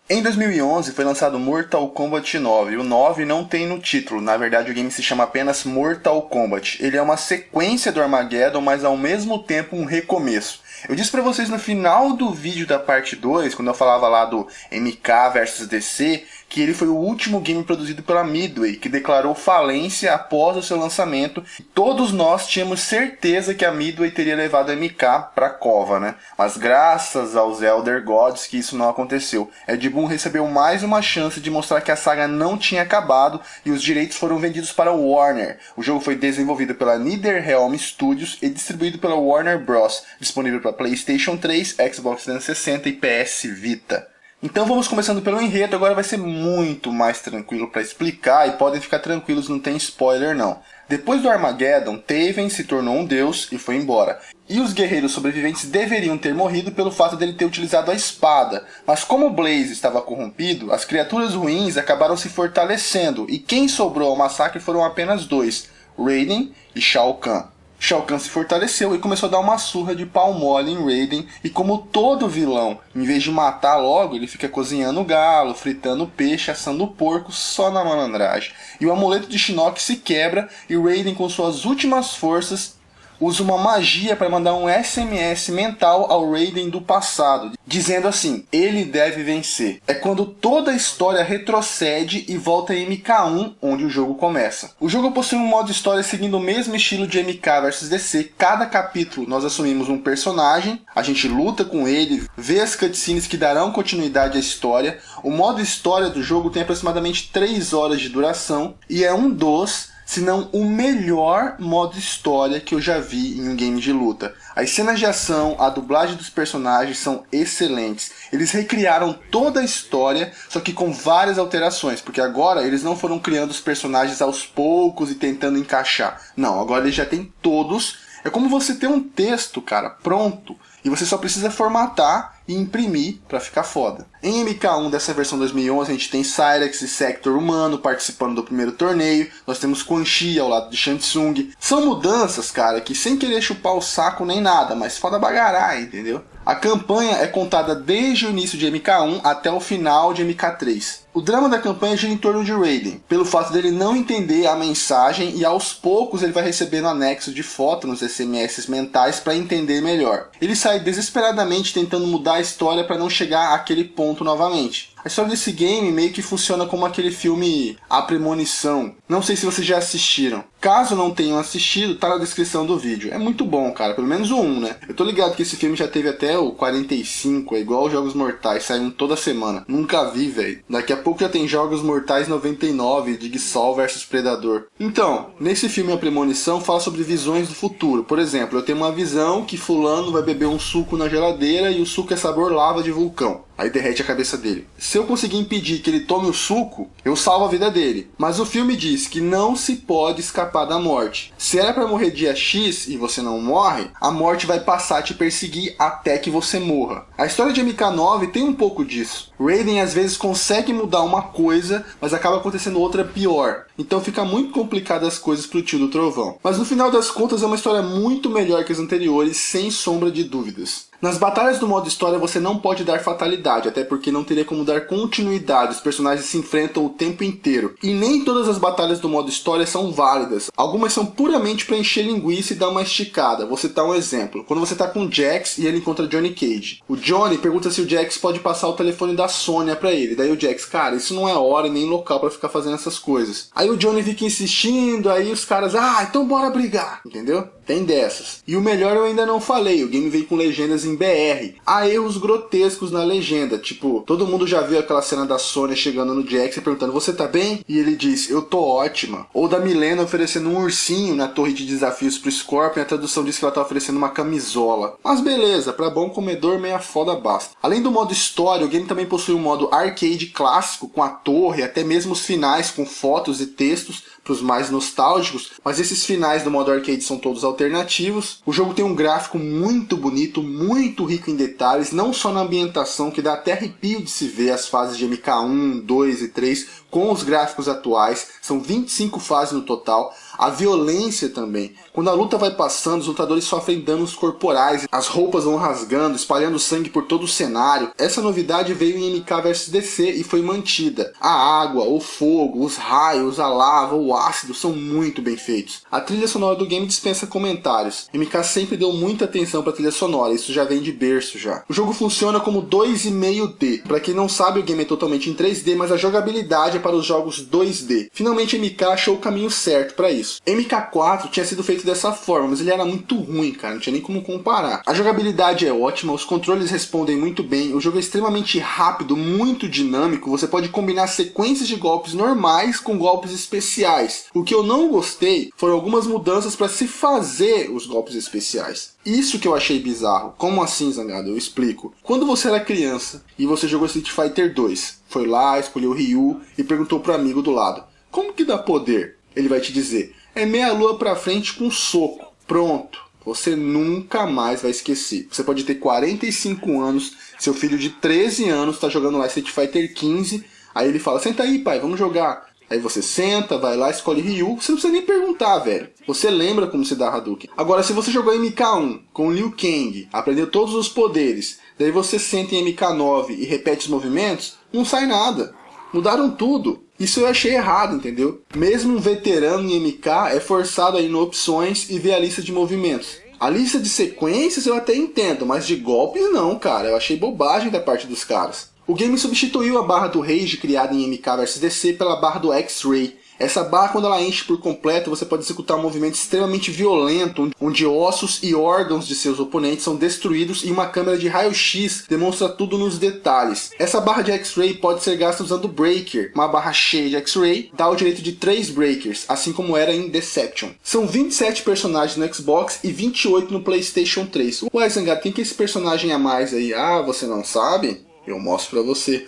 Em 2011 foi lançado Mortal Kombat 9. O 9 não tem no título, na verdade o game se chama apenas Mortal Kombat. Ele é uma sequência do Armageddon, mas ao mesmo tempo um recomeço. Eu disse pra vocês no final do vídeo da parte 2, quando eu falava lá do MK vs DC, que ele foi o último game produzido pela Midway, que declarou falência após o seu lançamento. Todos nós tínhamos certeza que a Midway teria levado a MK pra cova, né? Mas graças aos Elder Gods que isso não aconteceu. Ed Boon recebeu mais uma chance de mostrar que a saga não tinha acabado e os direitos foram vendidos para a Warner. O jogo foi desenvolvido pela NetherRealm Studios e distribuído pela Warner Bros., disponível para PlayStation 3, Xbox 360 e PS Vita. Então vamos começando pelo enredo, agora vai ser muito mais tranquilo para explicar e podem ficar tranquilos, não tem spoiler não. Depois do Armageddon, Taven se tornou um deus e foi embora. E os guerreiros sobreviventes deveriam ter morrido pelo fato dele ter utilizado a espada. Mas como Blaze estava corrompido, as criaturas ruins acabaram se fortalecendo e quem sobrou ao massacre foram apenas dois. Raiden e Shao Kahn. Shao Kahn se fortaleceu e começou a dar uma surra de pau mole em Raiden, e como todo vilão, em vez de matar logo, ele fica cozinhando galo, fritando peixe, assando porco, só na malandragem. E o amuleto de Shinnok se quebra e Raiden, com suas últimas forças, usa uma magia para mandar um SMS mental ao Raiden do passado, dizendo assim: ele deve vencer. É quando toda a história retrocede e volta em MK1, onde o jogo começa. O jogo possui um modo história seguindo o mesmo estilo de MK vs DC. Cada capítulo nós assumimos um personagem, a gente luta com ele, vê as cutscenes que darão continuidade à história. O modo história do jogo tem aproximadamente 3 horas de duração e é um dos, se não o melhor modo história que eu já vi em um game de luta. As cenas de ação, a dublagem dos personagens são excelentes. Eles recriaram toda a história, só que com várias alterações, porque agora eles não foram criando os personagens aos poucos e tentando encaixar. Não, agora eles já têm todos. É como você ter um texto, cara, pronto, e você só precisa formatar e imprimir pra ficar foda. Em MK1 dessa versão 2011 a gente tem Cyrax e Sector Humano participando do primeiro torneio, nós temos Quan Chi ao lado de Shang Tsung. São mudanças, cara, que sem querer chupar o saco nem nada, mas foda bagarar, entendeu? A campanha é contada desde o início de MK1 até o final de MK3. O drama da campanha gira em torno de Raiden, pelo fato dele não entender a mensagem, e aos poucos ele vai recebendo anexo de foto nos SMS mentais para entender melhor. Ele sai desesperadamente tentando mudar a história para não chegar àquele ponto novamente. A história desse game meio que funciona como aquele filme A Premonição. Não sei se vocês já assistiram. Caso não tenham assistido, tá na descrição do vídeo. É muito bom, cara. Pelo menos o 1, né? Eu tô ligado que esse filme já teve até o 45, é igual os Jogos Mortais, saem toda semana. Nunca vi, velho. Daqui a pouco já tem Jogos Mortais 99, Jigsaw vs Predador. Então, nesse filme A Premonição fala sobre visões do futuro. Por exemplo, eu tenho uma visão que fulano vai beber um suco na geladeira e o suco é sabor lava de vulcão. Aí derrete a cabeça dele. Se eu conseguir impedir que ele tome o suco, eu salvo a vida dele. Mas o filme diz que não se pode escapar da morte. Se era pra morrer dia X e você não morre, a morte vai passar a te perseguir até que você morra. A história de MK9 tem um pouco disso. Raiden às vezes consegue mudar uma coisa, mas acaba acontecendo outra pior. Então fica muito complicado as coisas pro tio do trovão. Mas no final das contas é uma história muito melhor que as anteriores, sem sombra de dúvidas. Nas batalhas do modo história você não pode dar fatalidade, até porque não teria como dar continuidade, os personagens se enfrentam o tempo inteiro. E nem todas as batalhas do modo história são válidas, algumas são puramente para encher linguiça e dar uma esticada. Vou citar um exemplo, quando você tá com o Jax e ele encontra Johnny Cage. O Johnny pergunta se o Jax pode passar o telefone da Sonya pra ele, daí o Jax, cara, isso não é hora e nem local pra ficar fazendo essas coisas. Aí o Johnny fica insistindo, aí os caras, então bora brigar, entendeu? Tem dessas. E o melhor eu ainda não falei, o game veio com legendas em BR. Há erros grotescos na legenda, tipo, todo mundo já viu aquela cena da Sonya chegando no Jax e perguntando, você tá bem? E ele diz, eu tô ótima. Ou da Milena oferecendo um ursinho na torre de desafios pro Scorpion, a tradução diz que ela tá oferecendo uma camisola. Mas beleza, pra bom comedor meia foda basta. Além do modo história, o game também possui um modo arcade clássico, com a torre, até mesmo os finais com fotos e textos, para os mais nostálgicos, mas esses finais do modo arcade são todos alternativos. O jogo tem um gráfico muito bonito, muito rico em detalhes, não só na ambientação, que dá até arrepio de se ver as fases de MK1, 2 e 3 com os gráficos atuais. São 25 fases no total. A violência também. Quando a luta vai passando, os lutadores sofrem danos corporais, as roupas vão rasgando, espalhando sangue por todo o cenário. Essa novidade veio em MK vs DC e foi mantida. A água, o fogo, os raios, a lava, o ácido são muito bem feitos. A trilha sonora do game dispensa comentários. MK sempre deu muita atenção para a trilha sonora, isso já vem de berço já. O jogo funciona como 2,5D. Para quem não sabe, o game é totalmente em 3D, mas a jogabilidade é para os jogos 2D. Finalmente MK achou o caminho certo para isso. MK4 tinha sido feito dessa forma, mas ele era muito ruim, cara, não tinha nem como comparar. A jogabilidade é ótima, os controles respondem muito bem, o jogo é extremamente rápido, muito dinâmico, você pode combinar sequências de golpes normais com golpes especiais. O que eu não gostei foram algumas mudanças para se fazer os golpes especiais. Isso que eu achei bizarro. Como assim, Zangado? Eu explico. Quando você era criança e você jogou Street Fighter 2, foi lá, escolheu o Ryu e perguntou pro amigo do lado, como que dá poder? Ele vai te dizer, é meia lua pra frente com soco. Pronto. Você nunca mais vai esquecer. Você pode ter 45 anos, seu filho de 13 anos tá jogando lá Street Fighter 15, aí ele fala, senta aí pai, vamos jogar. Aí você senta, vai lá, escolhe Ryu, você não precisa nem perguntar, velho. Você lembra como se dá Hadouken. Agora, se você jogou MK1 com Liu Kang, aprendeu todos os poderes, daí você senta em MK9 e repete os movimentos, não sai nada. Mudaram tudo. Isso eu achei errado, entendeu? Mesmo um veterano em MK é forçado a ir no opções e ver a lista de movimentos. A lista de sequências eu até entendo, mas de golpes não, cara. Eu achei bobagem da parte dos caras. O game substituiu a barra do Rage criada em MK vs DC pela barra do X-Ray. Essa barra, quando ela enche por completo, você pode executar um movimento extremamente violento, onde ossos e órgãos de seus oponentes são destruídos e uma câmera de raio-x demonstra tudo nos detalhes. Essa barra de X-Ray pode ser gasta usando Breaker. Uma barra cheia de X-Ray dá o direito de 3 Breakers, assim como era em Deception. São 27 personagens no Xbox e 28 no PlayStation 3. Ué, Zangado, quem que é esse personagem a mais aí? Ah, você não sabe? Eu mostro pra você.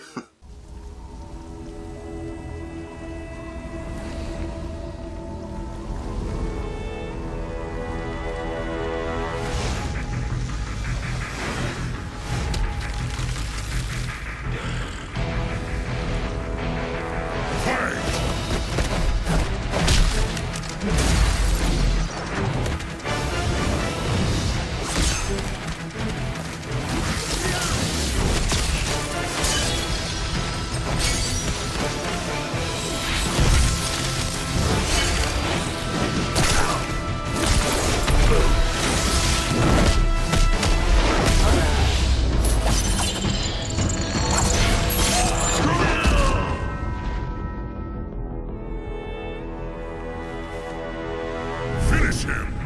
Finish him!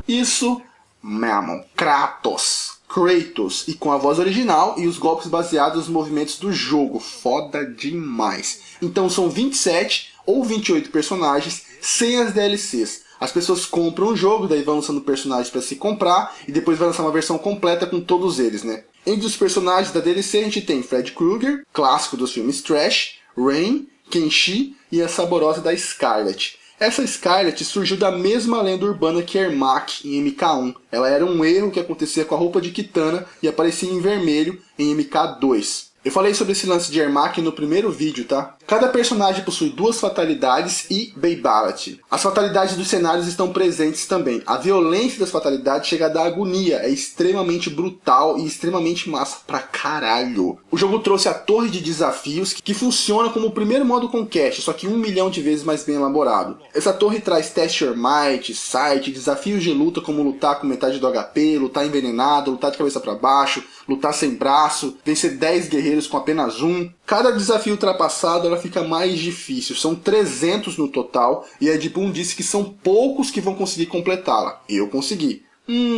Isso mesmo, Kratos, e com a voz original e os golpes baseados nos movimentos do jogo, foda demais. Então são 27 ou 28 personagens sem as DLCs. As pessoas compram o jogo, daí vão lançando personagens para se comprar e depois vai lançar uma versão completa com todos eles, né? Entre os personagens da DLC a gente tem Fred Krueger, clássico dos filmes Trash, Rain, Kenshi e a saborosa da Scarlet. Essa Scarlet surgiu da mesma lenda urbana que Ermac em MK1. Ela era um erro que acontecia com a roupa de Kitana e aparecia em vermelho em MK2. Eu falei sobre esse lance de Ermac no primeiro vídeo, tá? Cada personagem possui 2 fatalidades e Babality. As fatalidades dos cenários estão presentes também. A violência das fatalidades chega a dar agonia, é extremamente brutal e extremamente massa pra caralho. O jogo trouxe a torre de desafios, que funciona como o primeiro modo Conquest, só que 1 milhão de vezes mais bem elaborado. Essa torre traz Test Your Might, Sight, desafios de luta como lutar com metade do HP, lutar envenenado, lutar de cabeça pra baixo, lutar sem braço, vencer 10 guerreiros com apenas 1. Cada desafio ultrapassado ela fica mais difícil, são 300 no total, e a Ed Boon disse que são poucos que vão conseguir completá-la. Eu consegui.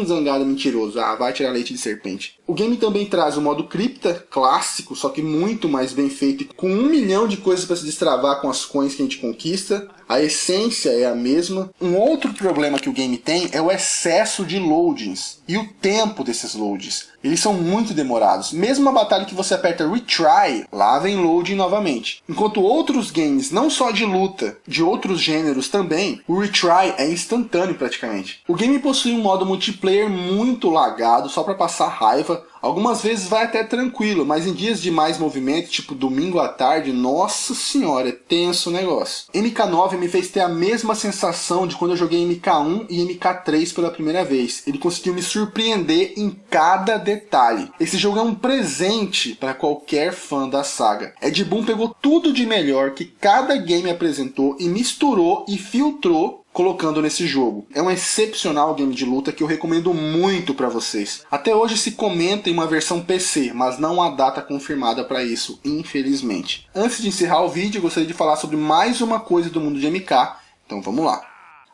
Zangado mentiroso, vai tirar leite de serpente. O game também traz o modo cripta, clássico, só que muito mais bem feito, com 1 milhão de coisas para se destravar com as coins que a gente conquista. A essência é a mesma. Um outro problema que o game tem é o excesso de loadings e o tempo desses loadings. Eles são muito demorados. Mesmo uma batalha que você aperta retry, lá vem loading novamente. Enquanto outros games, não só de luta, de outros gêneros também, o retry é instantâneo praticamente. O game possui um modo multiplayer muito lagado, só para passar raiva. Algumas vezes vai até tranquilo, mas em dias de mais movimento, tipo domingo à tarde, nossa senhora, é tenso o negócio. MK9 me fez ter a mesma sensação de quando eu joguei MK1 e MK3 pela primeira vez. Ele conseguiu me surpreender em cada detalhe. Esse jogo é um presente para qualquer fã da saga. Ed Boon pegou tudo de melhor que cada game apresentou e misturou e filtrou colocando nesse jogo. É um excepcional game de luta que eu recomendo muito para vocês. Até hoje se comenta em uma versão PC, mas não há data confirmada para isso, infelizmente. Antes de encerrar o vídeo, eu gostaria de falar sobre mais uma coisa do mundo de MK, então vamos lá.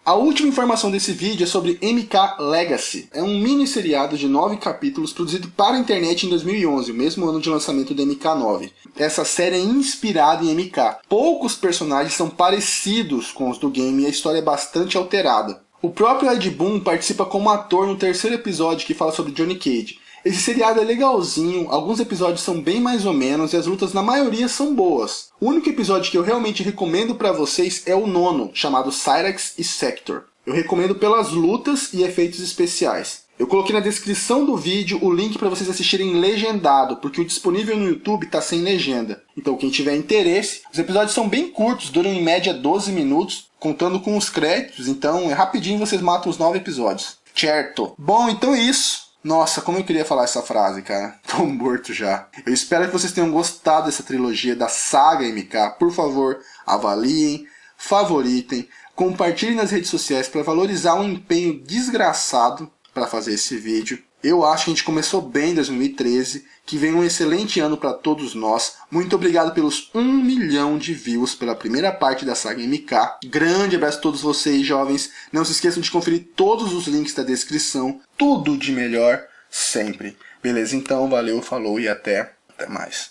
A última informação desse vídeo é sobre MK Legacy. É um mini seriado de 9 capítulos produzido para a internet em 2011, o mesmo ano de lançamento do MK9. Essa série é inspirada em MK. Poucos personagens são parecidos com os do game e a história é bastante alterada. O próprio Ed Boon participa como ator no terceiro episódio que fala sobre Johnny Cage. Esse seriado é legalzinho, alguns episódios são bem mais ou menos e as lutas na maioria são boas. O único episódio que eu realmente recomendo pra vocês é o 9º, chamado Cyrax e Sector. Eu recomendo pelas lutas e efeitos especiais. Eu coloquei na descrição do vídeo o link para vocês assistirem legendado, porque o disponível no YouTube tá sem legenda. Então quem tiver interesse, os episódios são bem curtos, duram em média 12 minutos, contando com os créditos, então é rapidinho vocês matam os 9 episódios. Certo? Bom, então é isso. Nossa, como eu queria falar essa frase, cara. Tô morto já. Eu espero que vocês tenham gostado dessa trilogia da saga MK. Por favor, avaliem, favoritem, compartilhem nas redes sociais para valorizar um empenho desgraçado para fazer esse vídeo. Eu acho que a gente começou bem em 2013, que vem um excelente ano para todos nós. Muito obrigado pelos 1 milhão de views pela primeira parte da saga MK. Grande abraço a todos vocês, jovens. Não se esqueçam de conferir todos os links da descrição. Tudo de melhor sempre. Beleza? Então, valeu, falou e até mais.